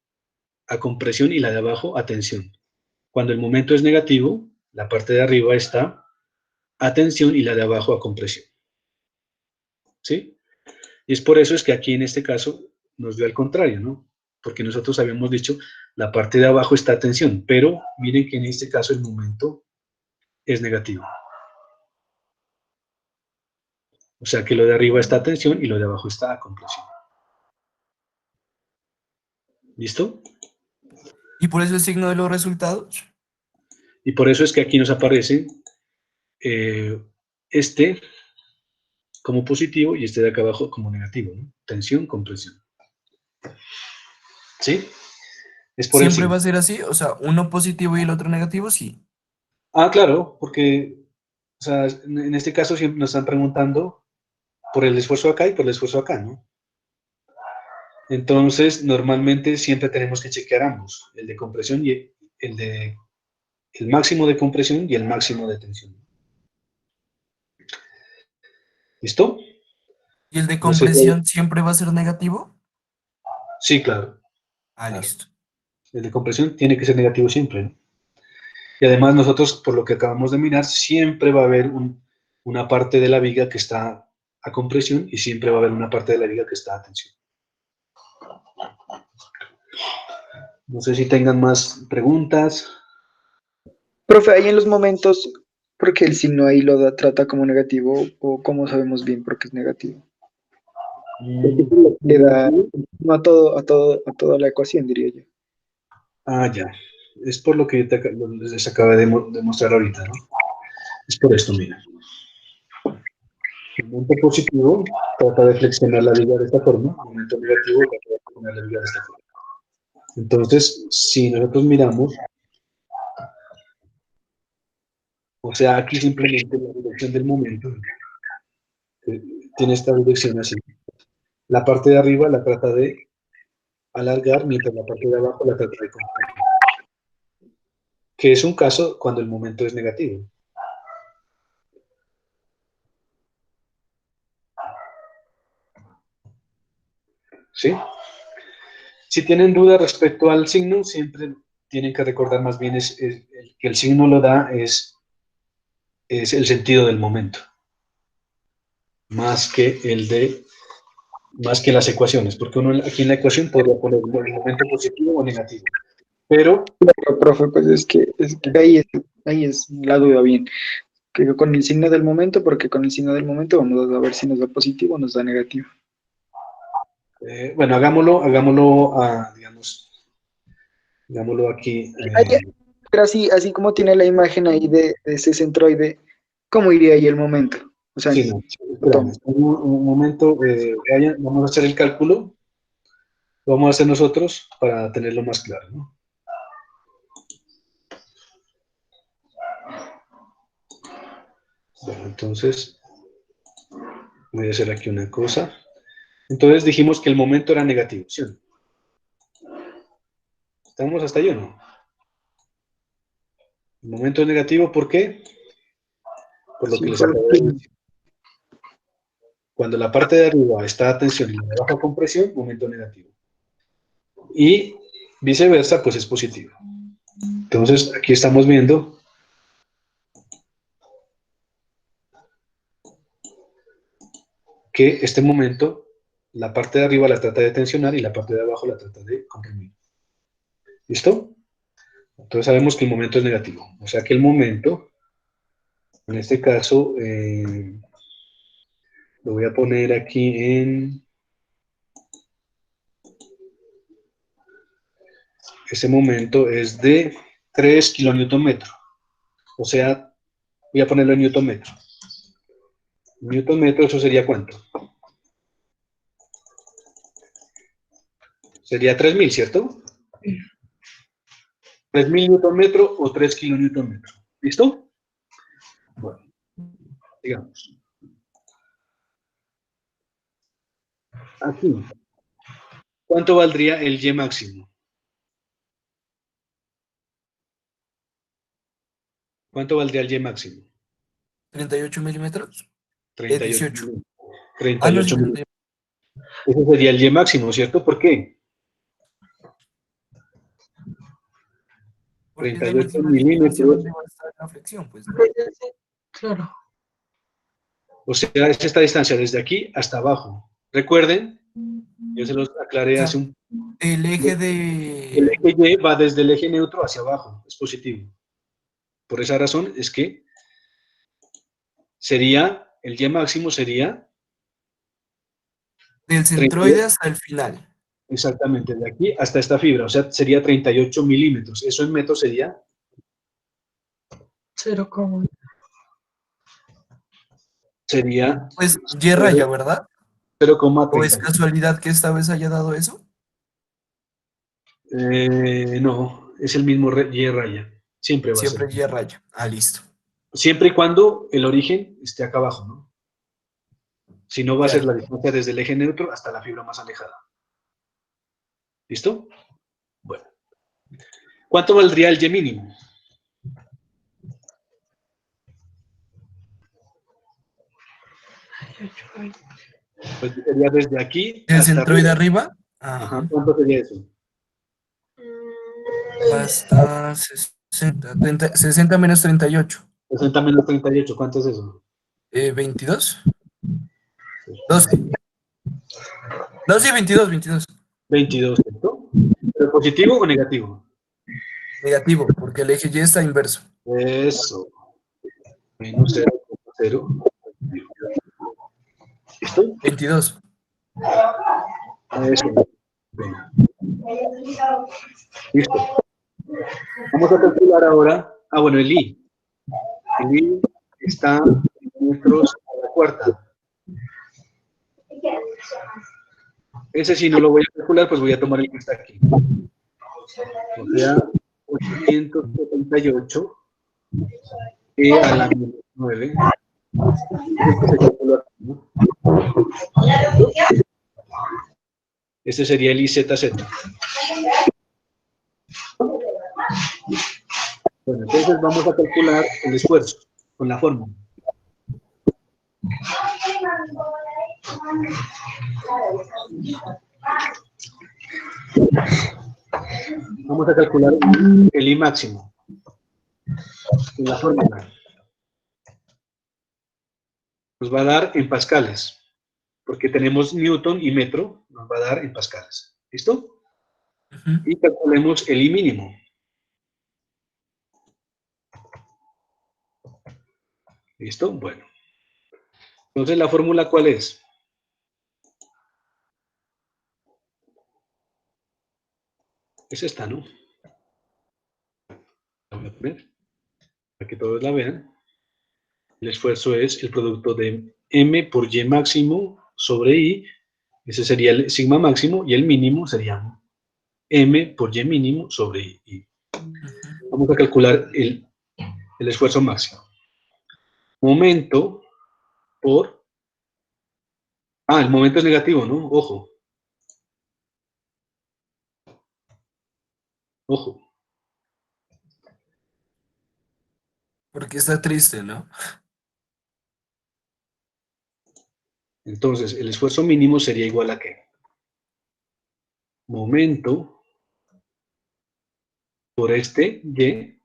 a compresión y la de abajo a tensión. Cuando el momento es negativo, la parte de arriba está a tensión y la de abajo a compresión. ¿Sí? Y es por eso es que aquí en este caso nos dio al contrario, ¿no? Porque nosotros habíamos dicho la parte de abajo está a tensión, pero miren que en este caso el momento es negativo. O sea que lo de arriba está a tensión y lo de abajo está a compresión. ¿Listo? Y por eso el signo de los resultados. Y por eso es que aquí nos aparece este como positivo y este de acá abajo como negativo, ¿no? Tensión, compresión. ¿Sí? Es por el ¿Siempre signo. va a ser así? O sea, uno positivo y el otro negativo, sí. Ah, claro, porque, o sea, en este caso siempre nos están preguntando por el esfuerzo acá y por el esfuerzo acá, ¿no? Entonces, normalmente siempre tenemos que chequear ambos, el de compresión y el máximo de compresión y el máximo de tensión. ¿Listo? ¿Y el de No sé si... compresión siempre va a ser negativo? Sí, claro, Ah, claro. listo. El de compresión tiene que ser negativo siempre, ¿no? Y además nosotros, por lo que acabamos de mirar, siempre va a haber una parte de la viga que está a compresión y siempre va a haber una parte de la viga que está a tensión. No sé si tengan más preguntas. Profe, ahí en los momentos, porque el signo ahí trata como negativo, o cómo sabemos bien por qué es negativo. Queda no a toda la ecuación, diría yo. Ah, ya. Es por lo que les acabé de mostrar ahorita, ¿no? Es por esto, mira. El momento positivo trata de flexionar la viga de esta forma, el momento negativo trata de flexionar la viga de esta forma. Entonces, si nosotros miramos, o sea, aquí simplemente la dirección del momento tiene esta dirección así. La parte de arriba la trata de alargar, mientras la parte de abajo la trata de comprimir. Que es un caso cuando el momento es negativo. ¿Sí? Si tienen duda respecto al signo, siempre tienen que recordar más bien que el signo lo da es el sentido del momento, más que las ecuaciones, porque uno aquí en la ecuación podría poner el momento positivo o negativo, pero Pero, profe, pues es que ahí es la duda bien. Que con el signo del momento, porque con el signo del momento vamos a ver si nos da positivo o nos da negativo. bueno, digámoslo aquí. Pero así como tiene la imagen ahí de ese centroide, ¿cómo iría ahí el momento? O sea, Sí, no, espérame, un momento, vamos a hacer el cálculo, lo vamos a hacer nosotros para tenerlo más claro, ¿no? Bueno, entonces, voy a hacer aquí una cosa. Entonces dijimos que el momento era negativo, ¿sí o no? ¿Estamos hasta ahí o no? El momento es negativo, ¿por qué? Por lo sí, que les acabo de decir. Cuando la parte de arriba está a tensión y la de abajo a compresión, momento negativo. Y viceversa, pues es positivo. Entonces, aquí estamos viendo que este momento, la parte de arriba la trata de tensionar y la parte de abajo la trata de comprimir. ¿Listo? Entonces sabemos que el momento es negativo. O sea que el momento, en este caso, lo voy a poner aquí en... Ese momento es de 3 kilonewton metro. O sea, voy a ponerlo en newton metro. Newton metro, ¿eso sería cuánto? Sería 3000, ¿cierto? 3000 newton metro o 3 kilonewton metro. ¿Listo? Bueno, digamos. Aquí. ¿Cuánto valdría el Y máximo? ¿Cuánto valdría el Y máximo? 38 milímetros. 38 18. milímetros. Ah, no, 38 sí, milímetros. Ese sería el Y máximo, ¿cierto? ¿Por qué? porque es la 38 máxima distancia milímetros. donde va a estar la flexión, pues, ¿no? Claro. O sea, es esta distancia desde aquí hasta abajo. Recuerden, yo se los O aclaré hace sea, un... el eje El de... eje Y va desde el eje neutro hacia abajo, es positivo. Por esa razón es que el Y máximo sería del 38, centroide hasta el final. exactamente, de aquí hasta esta fibra, o sea, sería 38 milímetros. Eso en metros sería 0, Pues Y raya, ¿verdad? ¿O es 0,30. casualidad que esta vez haya dado eso? No, es el mismo Y raya. Siempre va a ser. Siempre Y raya. Ah, listo. Siempre y cuando el origen esté acá abajo, ¿no? Si no, va a ser Claro. la distancia desde el eje neutro hasta la fibra más alejada. ¿Listo? Bueno. ¿Cuánto valdría el Y mínimo? Pues sería desde aquí ¿Del hasta centroide arriba. arriba? Ajá. Ajá. ¿Cuánto sería eso? Hasta 60, 60 menos 38. 60 menos 38, ¿cuánto es eso? 22. 12. No, sí, 22, 22. 22, ¿cierto? ¿Pero positivo o negativo? Negativo, porque el eje Y está inverso. Eso. Menos 0,0. ¿Listo? 22. Eso. Venga. Listo. Vamos a calcular ahora, bueno, el I. El I está en metros a la cuarta. Ese si no lo voy a calcular, pues voy a tomar el que está aquí. O sea, 878 e a la menos 9. Este se calcula aquí, ¿no? Este sería el IZZ. Bueno, entonces vamos a calcular el esfuerzo con la fórmula. Vamos a calcular el I máximo con la fórmula. Nos va a dar en pascales, porque tenemos newton y metro, nos va a dar en pascales. ¿Listo? Y calculemos el I mínimo. ¿Listo? Bueno. Entonces, ¿la fórmula cuál es? Es esta, ¿no? La voy a poner para que todos la vean. El esfuerzo es el producto de M por Y máximo sobre I. Ese sería el sigma máximo y el mínimo sería M por Y mínimo sobre I. Vamos a calcular el esfuerzo máximo. Momento por... el momento es negativo, ¿no? Ojo. Ojo. Porque está triste, ¿no? Entonces, el esfuerzo mínimo sería igual a ¿qué? Momento por este Y.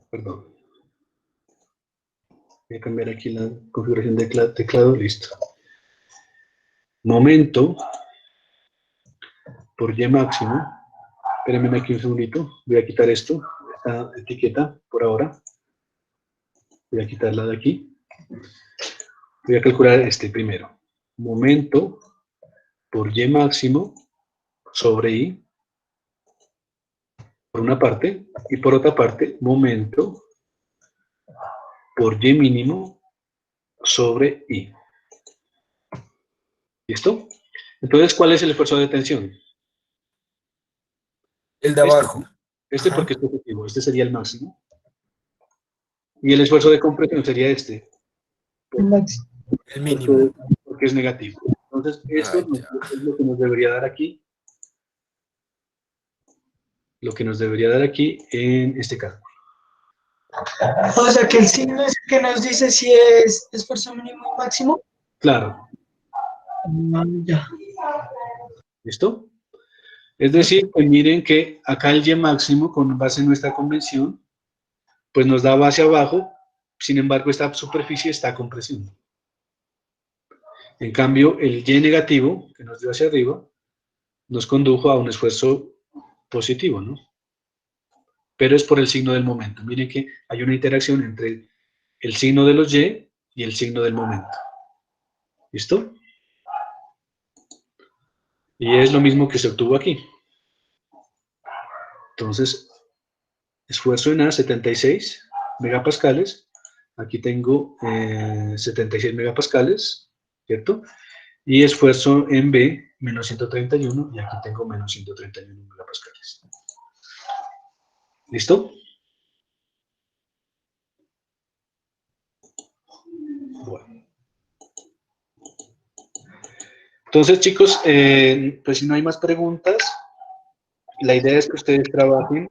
Perdón. Voy a cambiar aquí la configuración de teclado. Listo. Momento por Y máximo. Espérenme aquí un segundito. Voy a quitar esto, esta etiqueta por ahora. Voy a quitarla de aquí. Voy a calcular este primero. Momento por Y máximo sobre I, por una parte, y por otra parte, momento por Y mínimo sobre I. ¿Listo? Entonces, ¿cuál es el esfuerzo de tensión? El de Este, abajo. este Ajá. porque es positivo, este sería el máximo. Y el esfuerzo de compresión sería este, El máximo. El mínimo. porque es negativo. Entonces, esto Ah, ya. es lo que nos debería dar aquí, lo que nos debería dar aquí en este caso. O sea que el signo es el que nos dice si es esfuerzo mínimo y máximo. Claro, Ya. ¿listo? Es decir, pues miren que acá el Y máximo, con base en nuestra convención, pues nos da base abajo, sin embargo, esta superficie está con presión. En cambio, el Y negativo, que nos dio hacia arriba, nos condujo a un esfuerzo positivo, ¿no? Pero es por el signo del momento. Miren que hay una interacción entre el signo de los y el signo del momento. ¿Listo? Y es lo mismo que se obtuvo aquí. Entonces, esfuerzo en A, 76 megapascales. Aquí tengo 76 megapascales, ¿cierto? Y esfuerzo en B, menos 131, y aquí tengo menos 131 megapascales. ¿Listo? Bueno. Entonces, chicos, pues si no hay más preguntas, la idea es que ustedes trabajen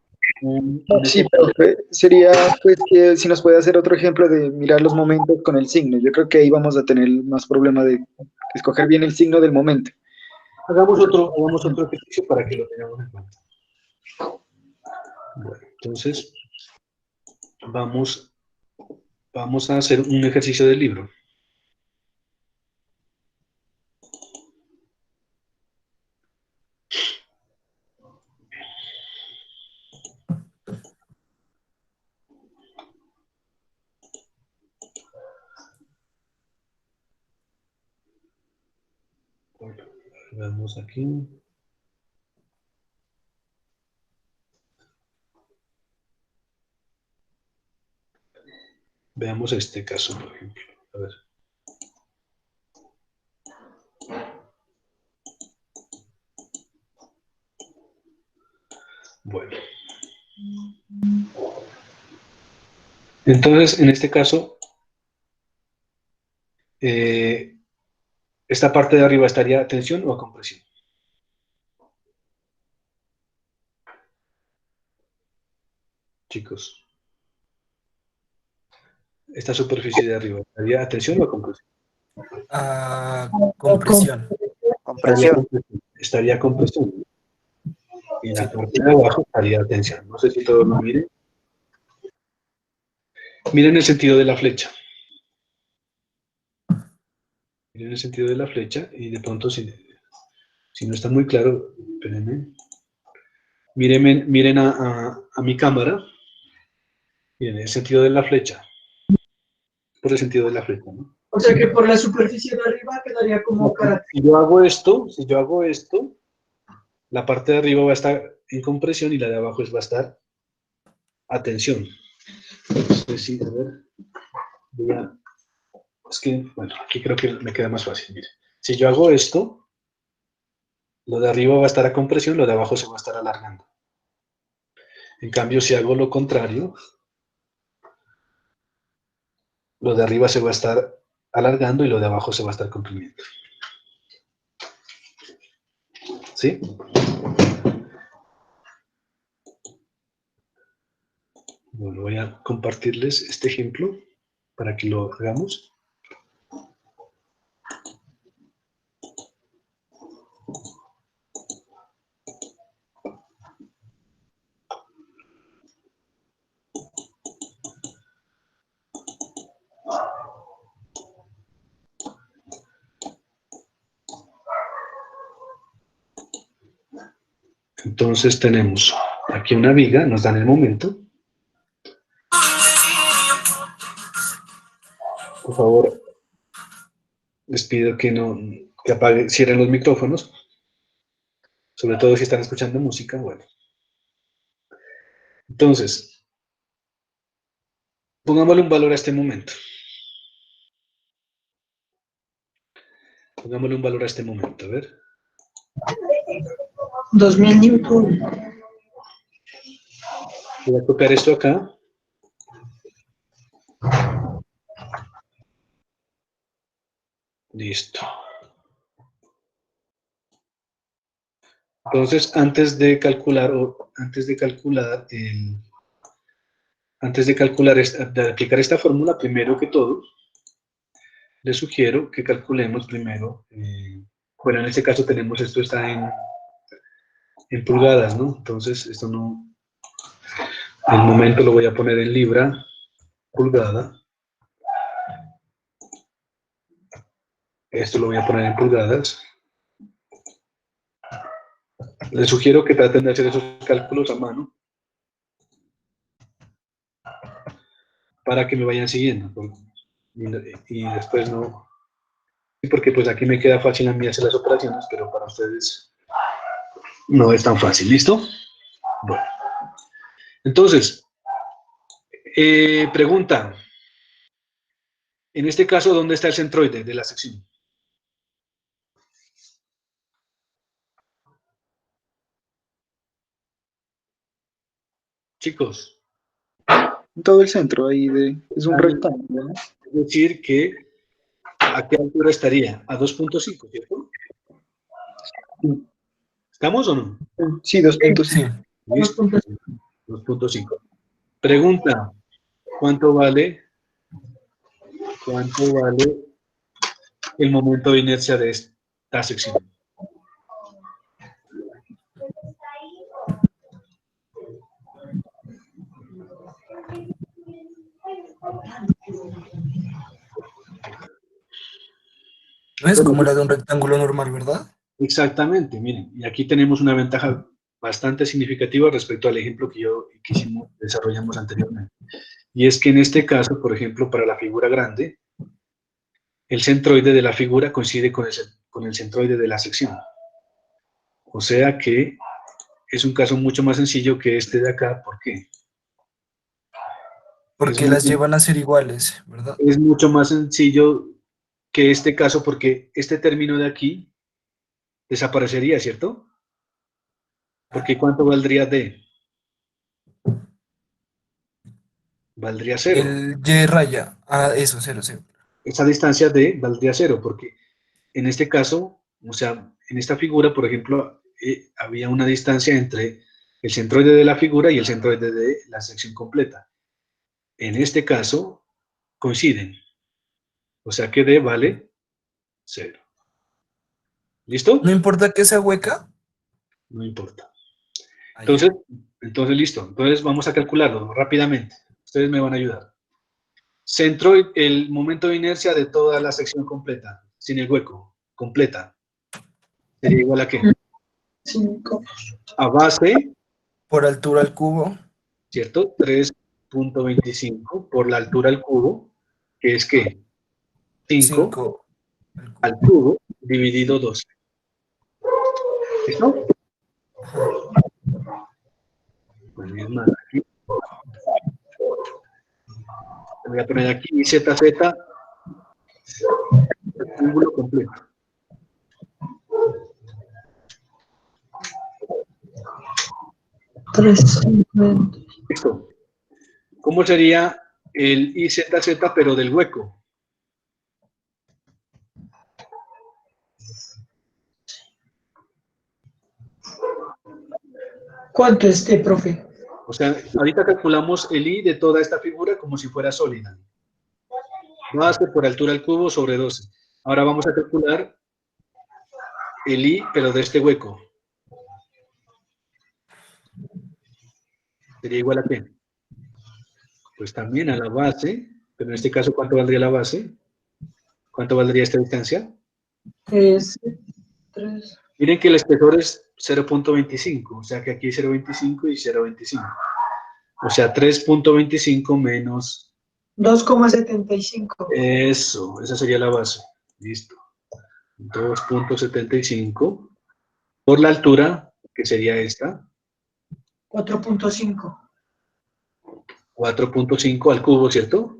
Sí, profe, sería pues que si nos puede hacer otro ejemplo de mirar los momentos con el signo. Yo creo que ahí vamos a tener más problema de escoger bien el signo del momento. hagamos otro ejercicio para que lo tengamos en cuenta. Bueno, entonces, vamos a hacer un ejercicio del libro. Bueno, veamos aquí. Veamos este caso, por ejemplo. A ver. Bueno. Entonces, en este caso, esta parte de arriba estaría a tensión o a compresión. Chicos. Esta superficie de arriba, ¿estaría a tensión o a compresión? A compresión. Compresión. Estaría a compresión. Y la parte de abajo estaría a tensión. No sé si todos lo miren. Miren el sentido de la flecha. Miren el sentido de la flecha y de pronto si no está muy claro, espérenme. Miren a mi cámara. Miren el sentido de la flecha. Por el sentido de la flecha, ¿no? O sea que por la superficie de arriba quedaría como cara. Si yo hago esto, la parte de arriba va a estar en compresión y la de abajo va a estar a tensión. Entonces, sí, a ver, es que, bueno, aquí creo que me queda más fácil. Mire. Si yo hago esto, lo de arriba va a estar a compresión, lo de abajo se va a estar alargando. En cambio, si hago lo contrario, lo de arriba se va a estar alargando y lo de abajo se va a estar comprimiendo. ¿Sí? Bueno, voy a compartirles este ejemplo para que lo hagamos. Entonces tenemos aquí una viga, nos dan el momento. Por favor, les pido que cierren los micrófonos, sobre todo si están escuchando música, bueno. Entonces, pongámosle un valor a este momento. Pongámosle un valor a este momento, a ver. 2000 Newton. Voy a copiar esto acá. Listo. Entonces, antes de aplicar esta fórmula, primero que todo, les sugiero que calculemos primero, bueno, en este caso esto está en pulgadas, ¿no? Entonces, esto no, el momento lo voy a poner en libra, pulgada. Esto lo voy a poner en pulgadas. Les sugiero que traten de hacer esos cálculos a mano para que me vayan siguiendo. Y después no... Porque pues aquí me queda fácil a mí hacer las operaciones, pero para ustedes no es tan fácil. ¿Listo? Bueno. Entonces, pregunta. En este caso, ¿dónde está el centroide de la sección? Chicos. Todo el centro ahí es un rectángulo, ¿no? Es decir que, ¿a qué altura estaría? A 2.5, ¿cierto? ¿Estamos o no? Sí, 2.5. Sí. ¿Listo? 2.5. Pregunta, ¿cuánto vale el momento de inercia de esta sección? No es como la de un rectángulo normal, ¿verdad? Exactamente, miren, y aquí tenemos una ventaja bastante significativa respecto al ejemplo que desarrollamos anteriormente. Y es que en este caso, por ejemplo, para la figura grande, el centroide de la figura coincide con el centroide de la sección. O sea que es un caso mucho más sencillo que este de acá. ¿Por qué? Porque las llevan a ser iguales, ¿verdad? es mucho más sencillo que este caso porque este término de aquí desaparecería, ¿cierto? Porque ¿cuánto valdría D? Valdría 0. El Y raya. Ah, eso, 0, 0. Esa distancia D valdría 0 porque en este caso, o sea, en esta figura, por ejemplo, había una distancia entre el centroide de la figura y el centroide de la sección completa. En este caso, coinciden. O sea que D vale 0. ¿Listo? No importa que sea hueca. No importa. Ah, ya. Entonces listo. Entonces vamos a calcularlo rápidamente. Ustedes me van a ayudar. Centro, el momento de inercia de toda la sección completa, sin el hueco, completa. ¿Sería igual a qué? 5. A base, Por altura al cubo. ¿cierto? 3.25 por la altura al cubo, que es ¿qué? 5 5 al cubo dividido 12. ¿Listo? Ajá. Pues bien, más aquí. Voy a poner aquí ZZ, rectángulo completo. Listo. ¿Cómo sería el IZZ pero del hueco? ¿Cuánto esté, profe? O sea, ahorita calculamos el I de toda esta figura como si fuera sólida. Base por altura al cubo sobre 12. Ahora vamos a calcular el I, pero de este hueco. ¿Sería igual a qué? Pues también a la base, pero en este caso, ¿cuánto valdría la base? ¿Cuánto valdría esta distancia? Es 3. Miren que el espesor es 0.25, o sea que aquí 0.25 y 0.25. O sea, 3.25 menos 2,75. eso, esa sería la base. Listo. 2.75 por la altura, que sería esta, 4,5. 4.5 al cubo, ¿cierto?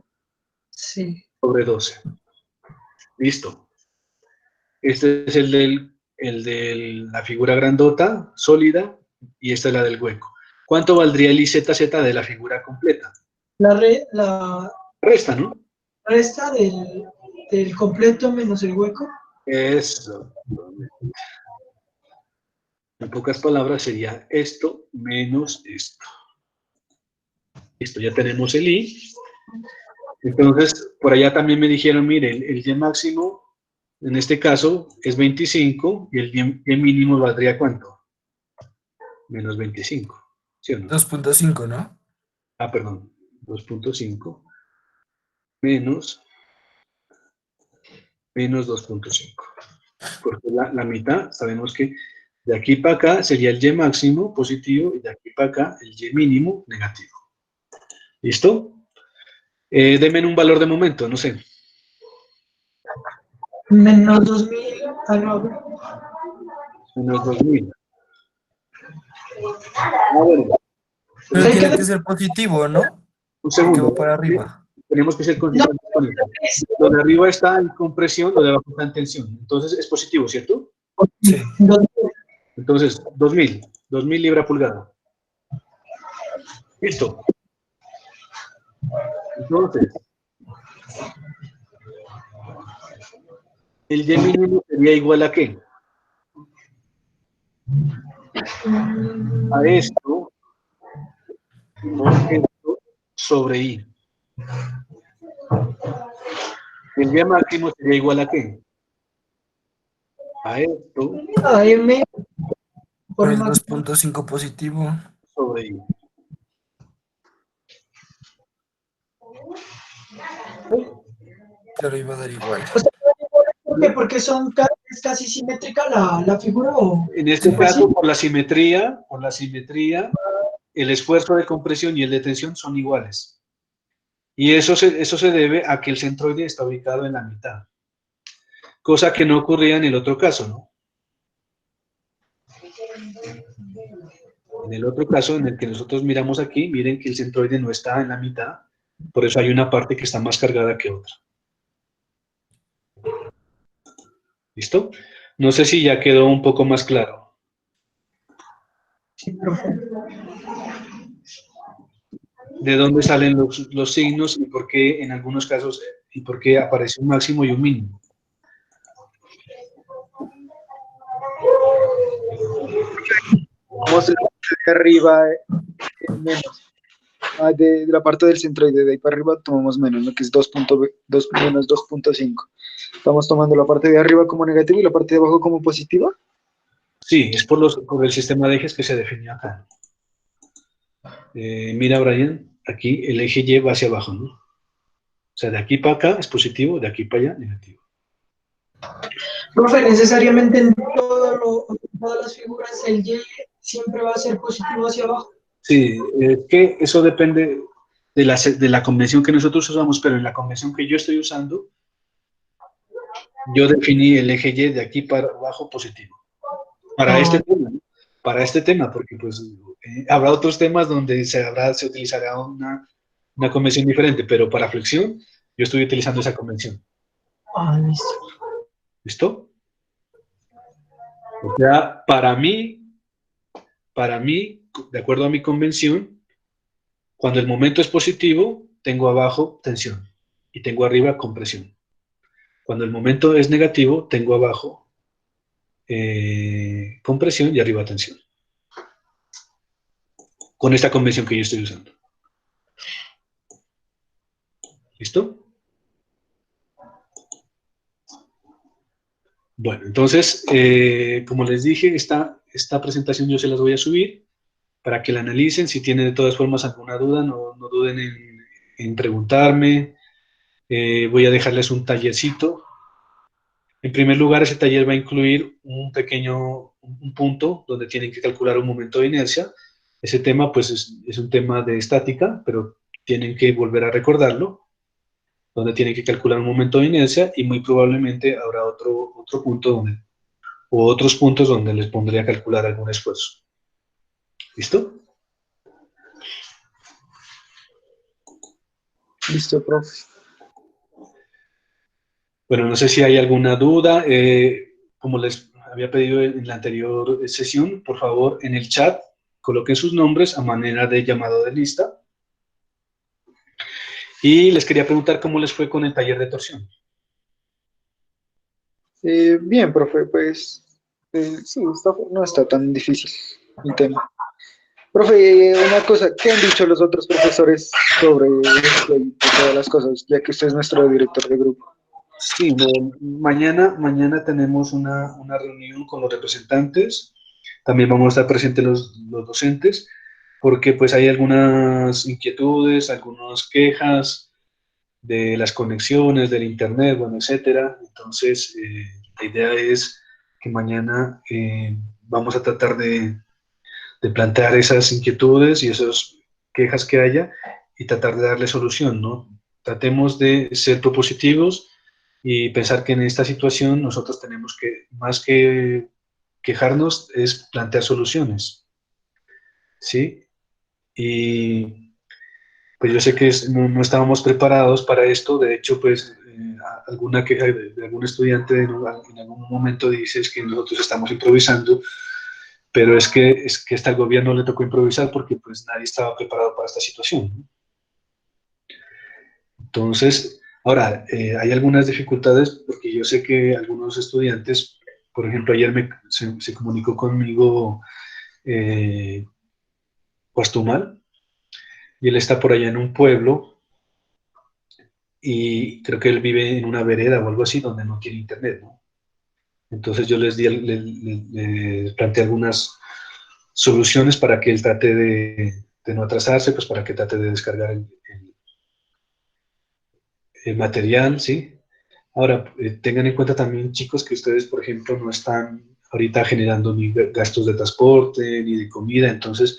Sí. Sobre 12. Listo. Este es el de la figura grandota, sólida, y esta es la del hueco. ¿Cuánto valdría el IZZ de la figura completa? La Resta, ¿no? resta del completo menos el hueco. Eso. En pocas palabras sería esto menos esto. Listo, ya tenemos el I. Entonces, por allá también me dijeron, mire, el Y máximo, en este caso, es 25 y el Y mínimo valdría ¿cuánto? Menos 25, ¿sí o no? 2.5, ¿no? Ah, perdón, 2.5 menos 2.5. Porque la mitad, sabemos que de aquí para acá sería el Y máximo positivo y de aquí para acá el Y mínimo negativo. ¿Listo? Denme un valor de momento, no sé. Menos 2.000. Ah, no. Menos 2.000. Ah, bueno, Pero Hay que tiene que ser positivo, ¿no? un Porque va segundo. para arriba. Tenemos que ser No, consistentes con esto. Lo de arriba está en compresión, lo de abajo está en tensión. Entonces es positivo, ¿cierto? Sí. 2.000. Entonces, 2.000 libra pulgada. Listo. Entonces, el Y mínimo sería igual a ¿qué? A esto por esto sobre I. El Y máximo sería igual a ¿qué? A esto AM Por por el máximo. 2.5 positivo. sobre I. Claro, iba a dar igual. O sea, ¿por qué? Porque es casi simétrica la figura o En este tipo así. caso, por la simetría, el esfuerzo de compresión y el de tensión son iguales. Y eso se debe a que el centroide está ubicado en la mitad. Cosa que no ocurría en el otro caso, ¿no? En el otro caso, en el que nosotros miramos aquí, miren que el centroide no está en la mitad, Por eso hay una parte que está más cargada que otra. ¿Listo? No sé si ya quedó un poco más claro. Sí, profe. De dónde salen los signos y por qué en algunos casos, y por qué aparece un máximo y un mínimo. Vamos a la parte de arriba, menos. De la parte del centroide, de ahí para arriba tomamos menos, lo que es 2 menos 2.5. Estamos tomando la parte de arriba como negativa y la parte de abajo como positiva. Sí, es por el sistema de ejes que se definió acá. Mira, Brian, aquí el eje Y va hacia abajo, ¿no? O sea, de aquí para acá es positivo, de aquí para allá negativo. Profe, necesariamente en todas las figuras el Y siempre va a ser positivo hacia abajo. Sí, es que eso depende de la convención que nosotros usamos, pero en la convención que yo estoy usando, yo definí el eje Y de aquí para abajo positivo. Para este tema, ¿no? Para este tema, porque pues habrá otros temas donde se utilizará una convención diferente, pero para flexión yo estoy utilizando esa convención. Listo. ¿Listo? O sea, para mí, de acuerdo a mi convención, cuando el momento es positivo, tengo abajo tensión y tengo arriba compresión. Cuando el momento es negativo, tengo abajo compresión y arriba tensión. Con esta convención que yo estoy usando. ¿Listo? Bueno, entonces, como les dije, esta presentación yo se las voy a subir para que la analicen. Si tienen de todas formas alguna duda, no duden en preguntarme. Voy a dejarles un tallercito. En primer lugar, ese taller va a incluir un punto donde tienen que calcular un momento de inercia. Ese tema, pues, es un tema de estática, pero tienen que volver a recordarlo, donde tienen que calcular un momento de inercia y muy probablemente habrá otro punto o otros puntos donde les pondré a calcular algún esfuerzo. ¿Listo? Listo, profe. Bueno, no sé si hay alguna duda. Como les había pedido en la anterior sesión, por favor, en el chat coloquen sus nombres a manera de llamado de lista. Y les quería preguntar cómo les fue con el taller de torsión. Bien, profe, pues sí, no está tan difícil el tema. Profe, una cosa, ¿qué han dicho los otros profesores sobre esto y todas las cosas, ya que usted es nuestro director de grupo? Sí, mañana tenemos una reunión con los representantes. También vamos a estar presentes los docentes, porque pues hay algunas inquietudes, algunas quejas de las conexiones, del internet, bueno, etcétera. Entonces, la idea es que mañana vamos a tratar de plantear esas inquietudes y esas quejas que haya y tratar de darle solución, ¿no? Tratemos de ser propositivos y pensar que en esta situación nosotros tenemos que, más que quejarnos, es plantear soluciones, ¿sí? Y pues yo sé que no estábamos preparados para esto, de hecho, pues alguna queja de algún estudiante en algún momento dice es que nosotros estamos improvisando, pero es que hasta el gobierno le tocó improvisar porque pues nadie estaba preparado para esta situación, ¿no? Entonces, ahora, hay algunas dificultades porque yo sé que algunos estudiantes, por ejemplo, ayer se comunicó conmigo Guastumal, y él está por allá en un pueblo y creo que él vive en una vereda o algo así donde no tiene internet, ¿no? Entonces yo les planteé algunas soluciones para que él trate de no atrasarse, pues para que trate de descargar el material, ¿sí? Ahora, tengan en cuenta también, chicos, que ustedes, por ejemplo, no están ahorita generando ni gastos de transporte ni de comida, entonces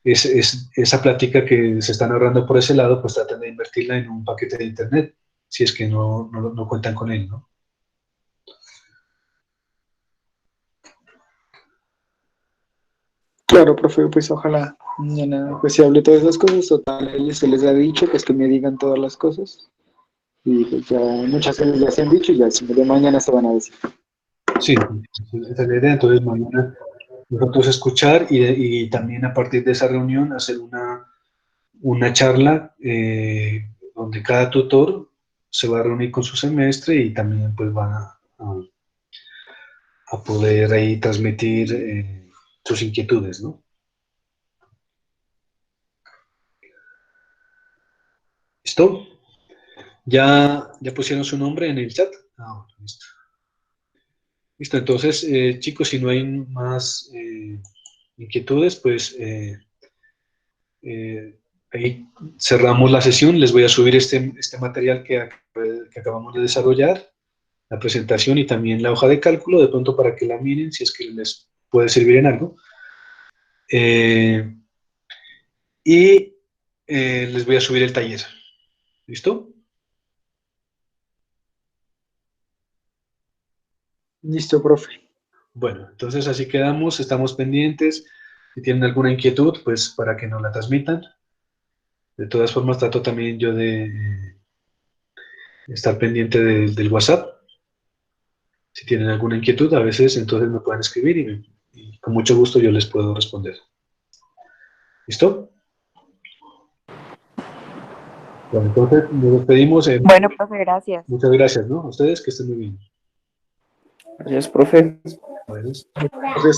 esa plática que se están ahorrando por ese lado, pues traten de invertirla en un paquete de internet, si es que no cuentan con él, ¿no? Claro, profe, pues ojalá Mañana, pues si hablé todas esas cosas, total, a ellos se les ha dicho, pues que me digan todas las cosas. Y pues ya muchas cosas ya se han dicho y ya de mañana se van a decir. Sí, esa es la idea. Entonces mañana nosotros escuchar y también a partir de esa reunión hacer una charla donde cada tutor se va a reunir con su semestre y también pues van a poder ahí transmitir sus inquietudes, ¿no? ¿Listo? ¿Ya pusieron su nombre en el chat? Ah, bueno, listo. Listo, entonces, chicos, si no hay más inquietudes, pues ahí cerramos la sesión. Les voy a subir este material que acabamos de desarrollar, la presentación y también la hoja de cálculo, de pronto para que la miren, si es que les puede servir en algo. Y les voy a subir el taller. ¿Listo? Listo, profe. Bueno, entonces así quedamos, estamos pendientes. Si tienen alguna inquietud, pues para que nos la transmitan. De todas formas, trato también yo de estar pendiente del WhatsApp. Si tienen alguna inquietud, a veces entonces me pueden escribir y con mucho gusto yo les puedo responder. ¿Listo? Bueno, entonces nos despedimos. Bueno, profe, gracias. Muchas gracias, ¿no? A ustedes que estén muy bien. Gracias, profe. Bueno. Entonces,